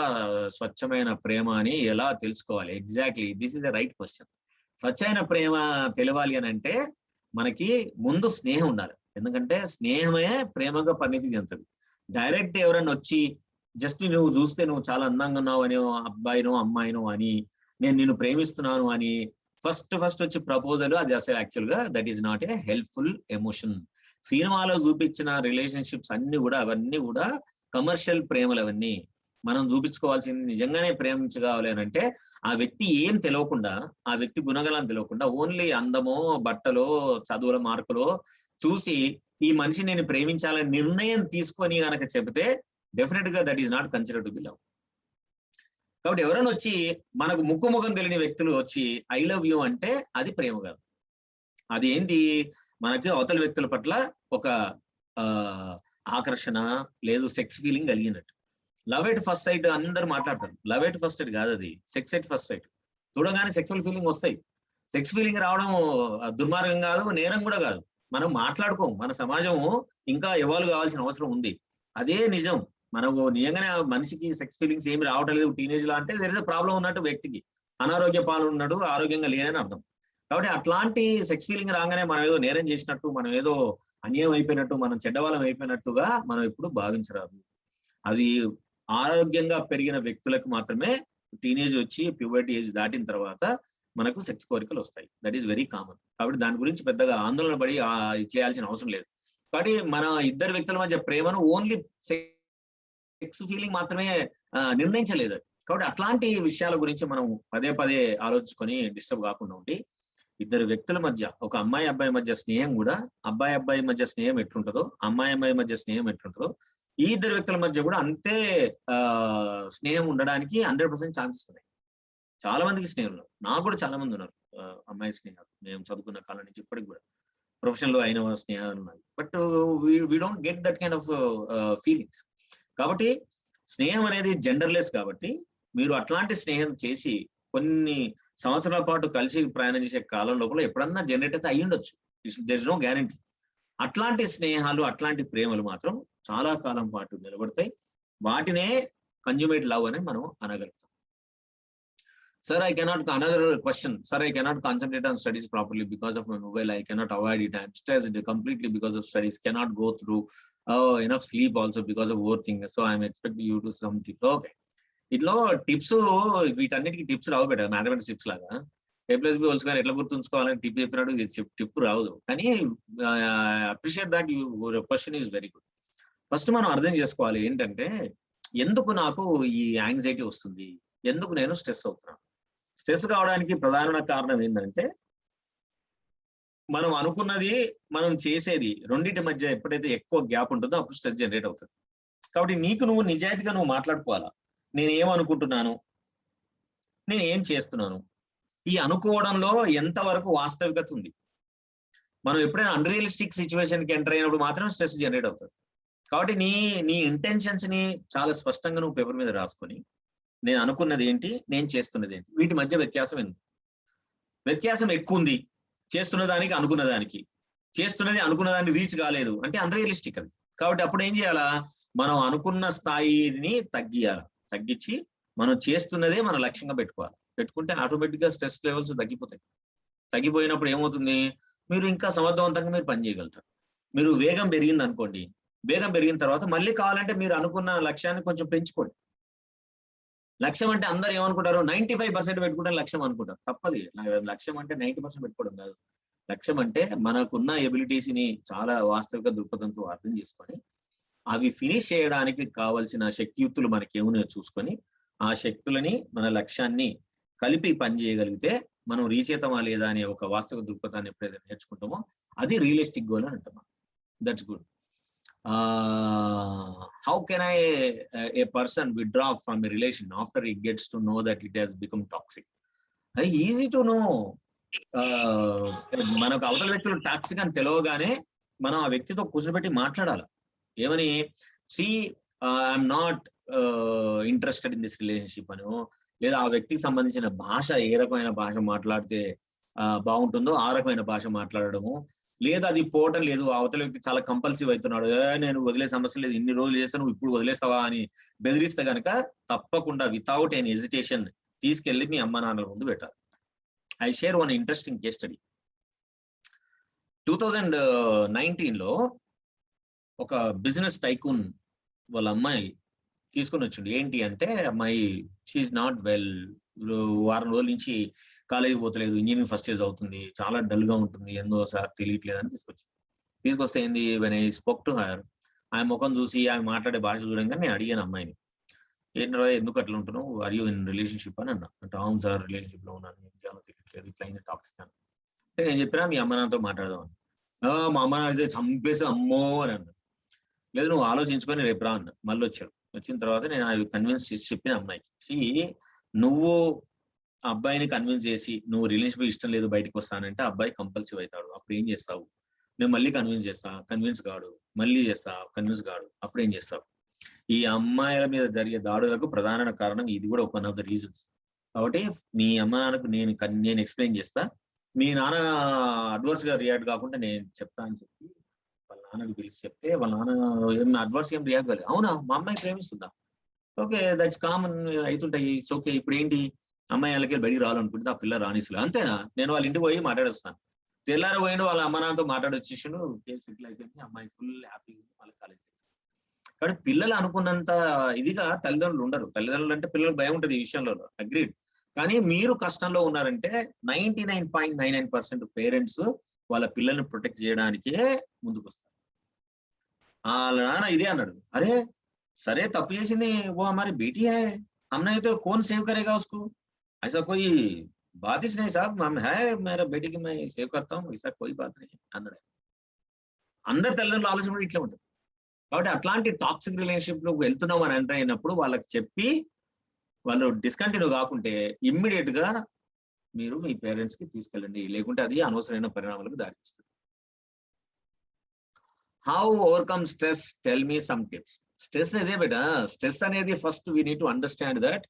స్వచ్ఛమైన ప్రేమ అని ఎలా తెలుసుకోవాలి? Exactly this is the right question. స్వచ్ఛమైన ప్రేమ తెలవాలి అని అంటే మనకి ముందు స్నేహం ఉండాలి. ఎందుకంటే స్నేహమే ప్రేమగా పరిణితి చెందుతుంది. డైరెక్ట్ ఎవరైనా వచ్చి జస్ట్ నువ్వు చూస్తే నువ్వు చాలా అందంగా ఉన్నావు అని, అబ్బాయినో అమ్మాయినో అని, నేను నిన్ను ప్రేమిస్తున్నాను అని ఫస్ట్ వచ్చి ప్రపోజల్, అది అసలు యాక్చువల్ గా that is not a helpful emotion. సినిమాలో చూపించిన రిలేషన్షిప్స్ అవన్నీ కూడా కమర్షియల్ ప్రేమలు. అవన్నీ మనం చూపించుకోవాల్సింది నిజంగానే ప్రేమించగావాలి అని అంటే ఆ వ్యక్తి ఏం తెలియకుండా, ఆ వ్యక్తి గుణగణాలు తెలియకుండా, ఓన్లీ అందమో బట్టలో చదువుల మార్కులో చూసి ఈ మనిషి నేను ప్రేమించాలని నిర్ణయం తీసుకొని కనుక చెబితే డెఫినెట్ గా that is not considered to be love. కాబట్టి ఎవరైనా వచ్చి మనకు ముఖం తెలియని వ్యక్తులు వచ్చి ఐ లవ్ యూ అంటే అది ప్రేమ కాదు. అది ఏంటి, మనకి అవతల వ్యక్తుల పట్ల ఒక ఆకర్షణ లేదు, సెక్స్ ఫీలింగ్ కలిగినట్టు. లవ్ ఎట్ ఫస్ట్ సైట్ అందరు మాట్లాడతారు. లవ్ ఎట్ ఫస్ట్ సైట్ కాదు, అది సెక్స్ ఎట్ ఫస్ట్ సైట్. చూడగానే సెక్సువల్ ఫీలింగ్ వస్తాయి. సెక్స్ ఫీలింగ్ రావడం దుర్మార్గం కాదు, నేరం కూడా కాదు. మనం మాట్లాడుకోం. మన సమాజం ఇంకా ఎవాల్వ్ కావాల్సిన అవసరం ఉంది. అదే నిజం. మనకు నిజంగానే మనిషికి సెక్స్ ఫీలింగ్స్ ఏమి రావటం లేదు టీనేజ్ లో అంటే దేర్ ఇస్ అ ప్రాబ్లం ఉన్నట్టు, వ్యక్తికి అనారోగ్య పాలు ఉన్నాడు, ఆరోగ్యంగా లేదని అర్థం. కాబట్టి అట్లాంటి సెక్స్ ఫీలింగ్ రాగానే మనం ఏదో నేరం చేసినట్టు, మనం ఏదో అన్యాయం అయిపోయినట్టు, మనం చెడ్డవాళ్ళం అయిపోయినట్టుగా మనం ఎప్పుడు భావించరాదు. అది ఆరోగ్యంగా పెరిగిన వ్యక్తులకు మాత్రమే టీనేజ్ వచ్చి ప్యూబర్టీ ఏజ్ దాటిన తర్వాత మనకు సెక్స్ కోరికలు వస్తాయి. That is very common. కాబట్టి దాని గురించి పెద్దగా ఆందోళన పడి చేయాల్సిన అవసరం లేదు. కాబట్టి మన ఇద్దరు వ్యక్తుల మధ్య ప్రేమను ఓన్లీ సెక్స్ ఫీలింగ్ మాత్రమే నిర్ణయించలేదు. కాబట్టి అట్లాంటి విషయాల గురించి మనం పదే పదే ఆలోచించుకొని డిస్టర్బ్ కాకుండా ఉండి, ఇద్దరు వ్యక్తుల మధ్య, ఒక అమ్మాయి అబ్బాయి మధ్య స్నేహం కూడా, అబ్బాయి అబ్బాయి మధ్య స్నేహం ఎట్లుంటుందో, అమ్మాయి అమ్మాయి మధ్య స్నేహం ఎట్లుంటుందో, ఈ ఇద్దరు వ్యక్తుల మధ్య కూడా అంతే స్నేహం ఉండడానికి 100% ఛాన్సెస్ ఉన్నాయి. చాలా మందికి స్నేహం ఉన్నారు. నాకు కూడా చాలా మంది ఉన్నారు అమ్మాయి స్నేహాలు. మేము చదువుకున్న కాలం నుంచి ఇప్పటికి కూడా ప్రొఫెషనల్ లో అయిన స్నేహాలు ఉన్నాయి. But we don't get that kind of feelings. కాబట్టి స్నేహం అనేది జెండర్లెస్. కాబట్టి మీరు అట్లాంటి స్నేహం చేసి కొన్ని సంవత్సరాల పాటు కలిసి ప్రయాణం చేసే కాలం లోపల ఎప్పుడన్నా జనరేట్ అయితే అయ్యి ఉండొచ్చు. There is no guarantee. అట్లాంటి స్నేహాలు, అట్లాంటి ప్రేమలు మాత్రం చాలా కాలం పాటు నిలబడతాయి. వాటినే కన్జ్యూమేట్ లవ్ అని మనం అనగలుగుతాం. Sir, I cannot, another question. Sir, I cannot concentrate on studies properly because of my mobile. I cannot avoid it. I'm stressed completely because of studies. Cannot go through enough sleep also because of overthinking. So I'm expecting you to some tips. Okay. ఇట్లా టిప్స్, వీటన్నిటికీ టిప్స్ రావు బెటర్. మ్యాథమెటిక్స్ టిప్స్ లాగా A+B హోల్ స్క్వేర్ ఎట్లా గుర్తుంచుకోవాలని టిప్ చెప్పినట్టు టిప్ రాదు. కానీ appreciate that your question is very good. First మనం అర్థం చేసుకోవాలి ఏంటంటే, ఎందుకు నాకు ఈ యాంగ్జైటీ వస్తుంది, ఎందుకు నేను స్ట్రెస్ అవుతున్నాను. స్ట్రెస్ కావడానికి ప్రధాన కారణం ఏంటంటే, మనం అనుకున్నది మనం చేసేది రెండింటి మధ్య ఎప్పుడైతే ఎక్కువ గ్యాప్ ఉంటుందో అప్పుడు స్ట్రెస్ జనరేట్ అవుతుంది. కాబట్టి నీకు నువ్వు నిజాయితీగా నువ్వు మాట్లాడుకోవాలా. నేను ఏమనుకుంటున్నాను, నేను ఏం చేస్తున్నాను, ఈ అనుకోవడంలో ఎంతవరకు వాస్తవికత ఉంది. మనం ఎప్పుడైనా అన్రియలిస్టిక్ సిచ్యువేషన్ కి ఎంటర్ అయినప్పుడు మాత్రం స్ట్రెస్ జనరేట్ అవుతుంది. కాబట్టి నీ ఇంటెన్షన్స్ ని చాలా స్పష్టంగా నువ్వు పేపర్ మీద రాసుకొని, నేను అనుకున్నది ఏంటి, నేను చేస్తున్నది ఏంటి, వీటి మధ్య వ్యత్యాసం ఎందుకు. వ్యత్యాసం ఎక్కువ ఉంది చేస్తున్న దానికి అనుకున్న దానికి, చేస్తున్నది అనుకున్న దాన్ని రీచ్ కాలేదు అంటే అన్రియలిస్టిక్ అది. కాబట్టి అప్పుడు ఏం చేయాలా, మనం అనుకున్న స్థాయిని తగ్గించి మనం చేస్తున్నదే మన లక్ష్యంగా పెట్టుకుంటే ఆటోమేటిక్ గా స్ట్రెస్ లెవెల్స్ తగ్గిపోతాయి. తగ్గిపోయినప్పుడు ఏమవుతుంది, మీరు ఇంకా సమర్థవంతంగా మీరు పని చేయగలుగుతారు. మీరు వేగం పెరిగింది అనుకోండి, వేగం పెరిగిన తర్వాత మళ్ళీ కావాలంటే మీరు అనుకున్న లక్ష్యాన్ని కొంచెం పెంచుకోండి. లక్ష్యం అంటే అందరు ఏమనుకుంటారు, 95% పెట్టుకుంటే లక్ష్యం అనుకుంటారు. తప్పది. లక్ష్యం అంటే 90% పెట్టుకోవడం కాదు. లక్ష్యం అంటే మనకున్న ఎబిలిటీస్ ని చాలా వాస్తవిక దృక్పథంతో అర్థం చేసుకొని, అవి ఫినిష్ చేయడానికి కావాల్సిన శక్తియుక్తులు మనకి ఏమున్నాయో చూసుకొని, ఆ శక్తులని మన లక్ష్యాన్ని కలిపి పని చేయగలిగితే మనం రీచ్ అవుతామా లేదా అనే ఒక వాస్తవిక దృక్పథాన్ని ఎప్పుడైతే నేర్చుకుంటామో అది రియలిస్టిక్ గోల్ అని అంటున్నాం. That's good. How can a person withdraw from a relation after he gets to know that it has become toxic? Easy to know. మనకు అవతల వ్యక్తులు టాక్సిక్ అని తెలియగానే మనం ఆ వ్యక్తితో కూర్చోబెట్టి మాట్లాడాలి. ఏమని, I'm not interested in this relationship అనో, లేదా ఆ వ్యక్తికి సంబంధించిన భాష ఏ రకమైన భాష మాట్లాడితే బాగుంటుందో ఆ రకమైన భాష మాట్లాడడము, లేదా అది పోవటం లేదు, అవతల వ్యక్తి చాలా కంపల్సివ్ అవుతున్నాడు, నేను వదిలే సమస్య లేదు, ఇన్ని రోజులు చేస్తాను ఇప్పుడు వదిలేస్తావా అని బెదిరిస్తే కనుక తప్పకుండా వితౌట్ ఎనీ హెజిటేషన్ తీసుకెళ్లి మీ అమ్మ నాన్నల ముందు పెట్టాలి. I share one interesting case study. 2019లో ఒక బిజినెస్ టైకూన్ వాళ్ళ అమ్మాయి తీసుకొని వచ్చిండు. ఏంటి అంటే, అమ్మాయి షీఈ్ నాట్ వెల్, వారం రోజుల నుంచి కాలేజీ పోతలేదు, ఇంజనీరింగ్ ఫస్ట్ ఇయర్ అవుతుంది, చాలా డల్ గా ఉంటుంది, ఎందో సార్ తెలియట్లేదు అని తీసుకొస్తే ఏంది, when I spoke to her, ఆమె ముఖం చూసి ఆమె మాట్లాడే భాష చూడంగా నేను అడిగాను అమ్మాయిని, ఏంట్రా ఎందుకు అట్లా ఉంటున్నావు, ఆర్ యూ ఇన్ రిలేషన్షిప్ అని అన్నా. అంటే అవును సార్ రిలేషన్షిప్ లో ఉన్నాను, ఏం చేయాలో తెలియట్లేదు, ఇట్లా అయింది టాక్సిక్ అని. నేను చెప్పినా మీ అమ్మ నాన్నతో మాట్లాడదాం అని. మా అమ్మ నాన్న చంపేసి అమ్మో అని అన్నా. లేదు నువ్వు ఆలోచించుకొని రేపు రా అన్న. మళ్ళీ వచ్చారు. వచ్చిన తర్వాత నేను అది కన్విన్స్ చేసి చెప్పిన అమ్మాయికి, నువ్వు అబ్బాయిని కన్విన్స్ చేసి నువ్వు రిలేషన్షిప్ ఇష్టం లేదు బయటకు వస్తానంటే అబ్బాయి కంపల్సివ్ అవుతాడు. అప్పుడు ఏం చేస్తావు, నేను మళ్ళీ కన్విన్స్ కాడు, మళ్ళీ చేస్తా కన్విన్స్ కాడు, అప్పుడు ఏం చేస్తావు. ఈ అమ్మాయిల మీద జరిగే దాడులకు ప్రధాన కారణం ఇది కూడా వన్ ఆఫ్ ద రీజన్స్. కాబట్టి మీ అమ్మ నాన్నకు నేను ఎక్స్ప్లెయిన్ చేస్తా, మీ నాన్న అడ్వర్స్ గా రియాక్ట్ కాకుండా నేను చెప్తా అని చెప్పి వాళ్ళ నాన్నని పిలిచి చెప్తే వాళ్ళ నాన్న ఏం అడ్వర్స్ ఏం రియాక్ట్ కాలేదు. అవునా మా అమ్మాయి ప్రేమిస్తుందా, ఓకే దట్స్ కామన్ అవుతుంటాయి, ఓకే ఇప్పుడు ఏంటి అమ్మాయి వాళ్ళకి బయటికి రావాలనుకుంటే ఆ పిల్ల రానిస్తులే అంతేనా, నేను వాళ్ళ ఇంటికి పోయి మాట్లాడొస్తాను. తెల్లారి పోయిండు వాళ్ళ అమ్మ నాన్నతో మాట్లాడొచ్చేసిండు, కేసు సెటిల్ అయిపోయింది, అమ్మాయి ఫుల్ హ్యాపీ వాళ్ళ కాలేజ్. కానీ పిల్లలు అనుకున్నంత ఇదిగా తల్లిదండ్రులు ఉండరు. తల్లిదండ్రులు అంటే పిల్లలకు భయం ఉంటుంది ఈ విషయంలో, అగ్రీడ్. కానీ మీరు కష్టంలో ఉన్నారంటే 99.99% పేరెంట్స్ వాళ్ళ పిల్లల్ని ప్రొటెక్ట్ చేయడానికే ముందుకు వస్తారు. వాళ్ళ నాన్న ఇదే అన్నాడు, అరే సరే తప్పు చేసింది वो हमारी बेटी है, हमने तो कौन सेव करेगा उसको, ऐसा कोई बात ही नहीं साहब, हम है मेरा बेटी की मैं सेव करता हूँ, ऐसा कोई बात नहीं అన్నాడు. అందరి తల్లిదండ్రుల ఆలోచన కూడా ఇట్లా ఉంటుంది. కాబట్టి అట్లాంటి టాక్సిక్ రిలేషన్షిప్ లో వెళ్తున్నాం అని అంటే అయినప్పుడు వాళ్ళకి చెప్పి వాళ్ళు డిస్కంటిన్యూ కాకుంటే ఇమ్మీడియట్ గా మీరు మీ పేరెంట్స్ కి తీసుకెళ్ళండి, లేకుంటే అది అనవసరమైన పరిణామాలకు దారితీస్తుంది. How overcome stress, tell me some tips. Stress ఇదే బేట, స్ట్రెస్ అనేది first we need to understand that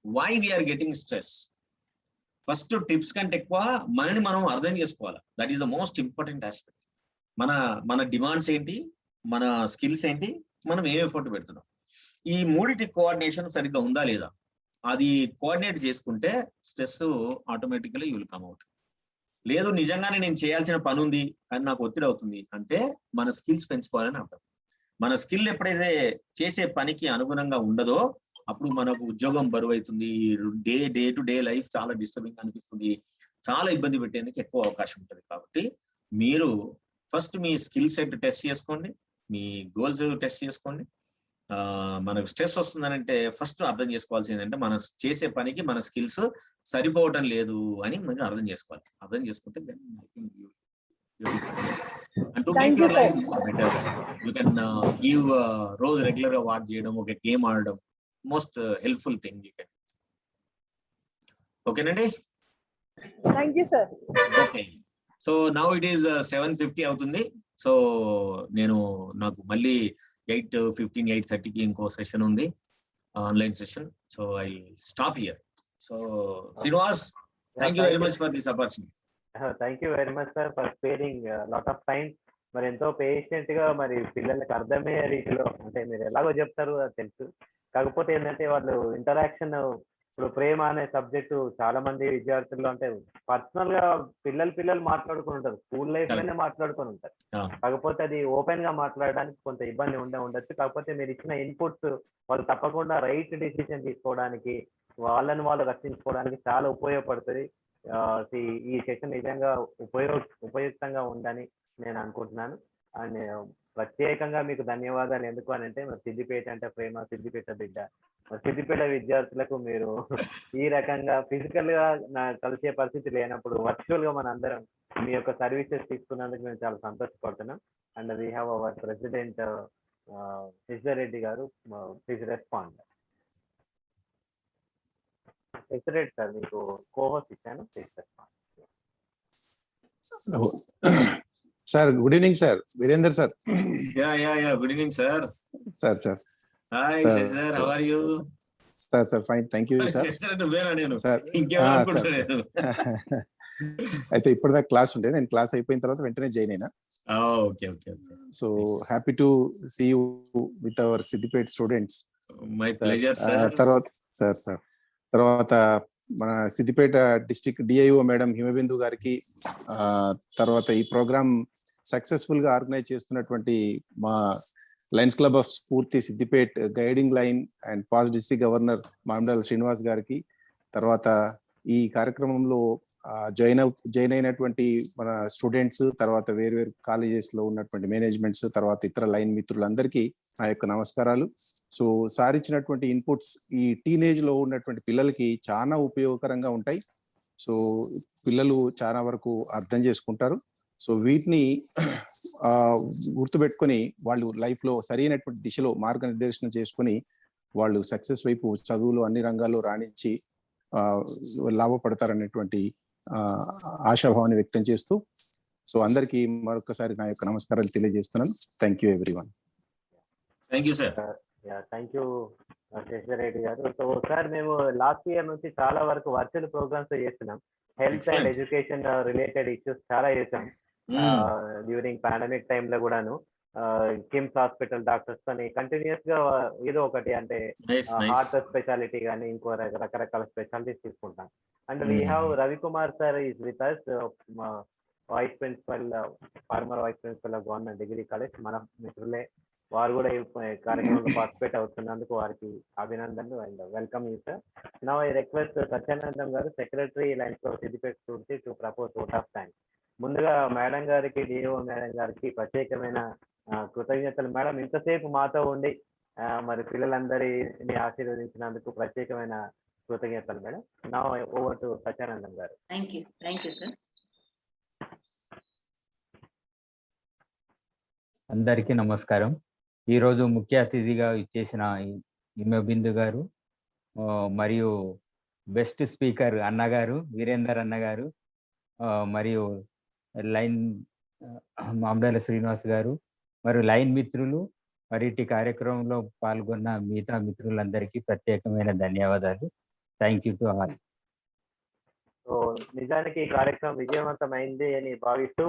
why we're getting stress. First tips కంటే ఎక్కువ మనని మనం అర్థం చేసుకోవాలి. That is the most important aspect. మన మన డిమాండ్స్ ఏంటి, మన స్కిల్స్ ఏంటి, మనం ఏ ఎఫర్ట్ పెడుతున్నాం, ఈ మూడిటి కోఆర్డినేషన్ సరిగ్గా ఉందా లేదా, అది కోఆర్డినేట్ చేసుకుంటే stress automatically you will come out. లేదు నిజంగానే నేను చేయాల్సిన పని ఉంది కానీ నాకు ఒత్తిడి అవుతుంది అంటే మన స్కిల్స్ పెంచుకోవాలని అర్థం. మన స్కిల్ ఎప్పుడైతే చేసే పనికి అనుగుణంగా ఉండదో అప్పుడు మనకు ఉద్యోగం బరువు అవుతుంది, డే టు డే లైఫ్ చాలా డిస్టర్బింగ్ అనిపిస్తుంది, చాలా ఇబ్బంది పెట్టేందుకు ఎక్కువ అవకాశం ఉంటుంది. కాబట్టి మీరు ఫస్ట్ మీ స్కిల్ సెట్ టెస్ట్ చేసుకోండి, మీ గోల్స్ టెస్ట్ చేసుకోండి. మనకు స్ట్రెస్ వస్తుందనంటే ఫస్ట్ అర్థం చేసుకోవాల్సింది ఏంటంటే మన చేసే పనికి మన స్కిల్స్ సరిపోవటం లేదు అని మనం అర్థం చేసుకోవాలి. అర్థం చేసుకుంటే యూ కెన్ గివ్ రోజు రెగ్యులర్ గా వాక్ చేయడం, ఒక గేమ్ ఆడడం most helpful thing you can. ఓకేనండి, thank you sir. Okay. So now it is 7:50 అవుతుంది. సో నాకు మళ్ళీ 8:15 8:30కి ఇంకో సెషన్ ఉంది, online session. So I stop here. So Srinivas, thank you very much for this opportunity. Thank you very much sir for sparing lot of time. మరి ఎంతో పేషెంట్ గా మరి పిల్లలకి అర్థమయ్యే రీతిలో, అంటే మీరు ఎలాగో చెప్తారు అది తెలుసు, కాకపోతే ఏంటంటే వాళ్ళు ఇంటరాక్షన్, ఇప్పుడు ప్రేమ అనే సబ్జెక్టు చాలా మంది విద్యార్థుల్లో అంటే పర్సనల్ గా పిల్లలు మాట్లాడుకుని ఉంటారు, స్కూల్ లైఫ్ లోనే మాట్లాడుకుని ఉంటారు. కాకపోతే అది ఓపెన్ గా మాట్లాడడానికి కొంత ఇబ్బంది ఉండొచ్చు. కాకపోతే మీరు ఇచ్చిన ఇన్పుట్స్ వాళ్ళు తప్పకుండా రైట్ డిసిషన్ తీసుకోవడానికి, వాళ్ళని వాళ్ళు రక్షించుకోవడానికి చాలా ఉపయోగపడుతుంది. ఈ సెషన్ నిజంగా ఉపయుక్తంగా ఉందని నేను అనుకుంటున్నాను. అండ్ ప్రత్యేకంగా మీకు ధన్యవాదాలు. ఎందుకు అని అంటే మరి సిద్దిపేట అంటే ప్రేమ, సిద్దిపేట బిడ్డ, సిద్దిపేట విద్యార్థులకు మీరు ఈ రకంగా ఫిజికల్ గా కలిసే పరిస్థితి లేనప్పుడు వర్చువల్ గా మన అందరం మీ యొక్క సర్వీసెస్ తీసుకున్నందుకు మేము చాలా సంతోషపడుతున్నాం. And we have our president Shashidhar garu, please respond. Shashidhar sir మీకు కోహోస్ట్ ఇచ్చాను, please respond. Sir good evening sir, Virender sir. Good evening sir. Sir hi Shashidhar, how are you? Sir fine, thank you sir. అయితే ఇప్పటిదాకా క్లాస్ ఉంటే నేను క్లాస్ అయిపోయిన తర్వాత వెంటనే జాయిన్ అయినా. So happy to see you with our Siddipet students. My pleasure sir. తర్వాత మన Siddipet district DIO madam Himabindu గారికి, తర్వాత ఈ ప్రోగ్రామ్ సక్సెస్ఫుల్ గా ఆర్గనైజ్ చేస్తున్నటువంటి మా లయన్స్ క్లబ్ ఆఫ్ స్ఫూర్తి Siddipet guiding line and pass district governor Mamidala Srinivas గారికి, తర్వాత ఈ కార్యక్రమంలో జాయిన్ అయినటువంటి మన స్టూడెంట్స్, తర్వాత వేరు కాలేజెస్ లో ఉన్నటువంటి మేనేజ్మెంట్స్, తర్వాత ఇతర లైన్ మిత్రులందరికీ నా యొక్క నమస్కారాలు. సో సార్ ఇచ్చినటువంటి ఇన్పుట్స్ ఈ టీనేజ్ లో ఉన్నటువంటి పిల్లలకి చాలా ఉపయోగకరంగా ఉంటాయి. సో పిల్లలు చాలా వరకు అర్థం చేసుకుంటారు. సో వీటిని గుర్తుపెట్టుకొని వాళ్ళు లైఫ్ లో సరైనటువంటి దిశలో మార్గనిర్దేశనం చేసుకుని వాళ్ళు సక్సెస్ వైపు చదువులు అన్ని రంగాల్లో రాణించి లాభపడతారనేటువంటి ఆశాభావాన్ని వ్యక్తం చేస్తూ, సో అందరికీ మరొకసారి నా యొక్క నమస్కారాలు తెలియజేస్తున్నాను. Thank you everyone. Thank you sir. Thank you Shashidhar garu. So sir మేము లాస్ట్ ఇయర్ నుంచి చాలా వరకు వర్చువల్ ప్రోగ్రామ్స్ చేస్తున్నాం. Health and Excellent. Education related issues చాలా చేసాం డ్యూరింగ్ పాండమిక్ టైమ్ లో కూడాను కిమ్స్ హాస్పిటల్ డాక్టర్స్ అని కంటిన్యూస్ గా ఏదో ఒకటి అంటే Nice, nice. హార్ట్ స్పెషాలిటీ కానీ ఇంకో రకరకాల స్పెషాలిటీస్ తీసుకుంటాం. And we have Ravikumar sir is with us, vice principal, former vice principal of government degree college, మన మిత్రులే. వారు కూడా ఈ కార్యక్రమంలో పార్టిసిపేట్ అవుతున్నందుకు వారికి అభినందనలు and welcome you sir. Now I request Satyanandam గారు, సెక్రటరీ లైన్స్ ఆఫ్ సిద్దిపేట నుంచి, to propose vote of thanks. ముందుగా మేడం గారికి, డిఓ మేడం గారికి ప్రత్యేకమైన కృతజ్ఞతలు మేడం. ఇంతసేపు మాతో ఉండి మరి పిల్లలందరిని ఆశీర్వదించినందుకు ప్రత్యేకమైన కృతజ్ఞతలు మేడం. నా ఓవర్ టు సత్యానందం గారు. Thank you sir. అందరికీ నమస్కారం. ఈరోజు ముఖ్య అతిథిగా ఇచ్చేసిన హిమబిందు గారు, మరియు బెస్ట్ స్పీకర్ అన్నగారు, వీరేందర్ అన్నగారు, మరియు లైన్ మామిడాల శ్రీనివాస్ గారు, మరియు లైన్ మిత్రులు, మరి ఇటు కార్యక్రమంలో పాల్గొన్న మిగతా మిత్రులందరికీ ప్రత్యేకమైన ధన్యవాదాలు. Thank you to all. So నిజానికి ఈ కార్యక్రమం విజయవంతమైంది అని భావిస్తూ,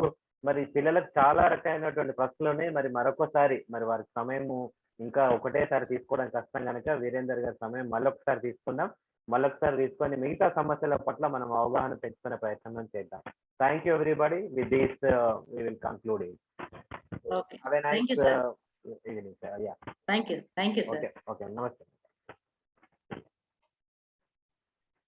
మరి పిల్లలకు చాలా రకమైనటువంటి ప్రశ్నలు ఉన్నాయి. మరి మరొకసారి మరి వారికి సమయము ఇంకా ఒకటేసారి తీసుకోవడం కష్టం కనుక వీరేందర్ గారి సమయం మళ్ళొకసారి తీసుకుందాం. మళ్ళొకసారి తీసుకొని మిగతా సమస్యల పట్ల మనం అవగాహన పెంచుకునే ప్రయత్నం చేద్దాం. Thank you everybody. With this we will conclude it. Okay. Have a nice Thank you, sir. evening, sir. Yeah. Thank you, sir. Okay. Namaste.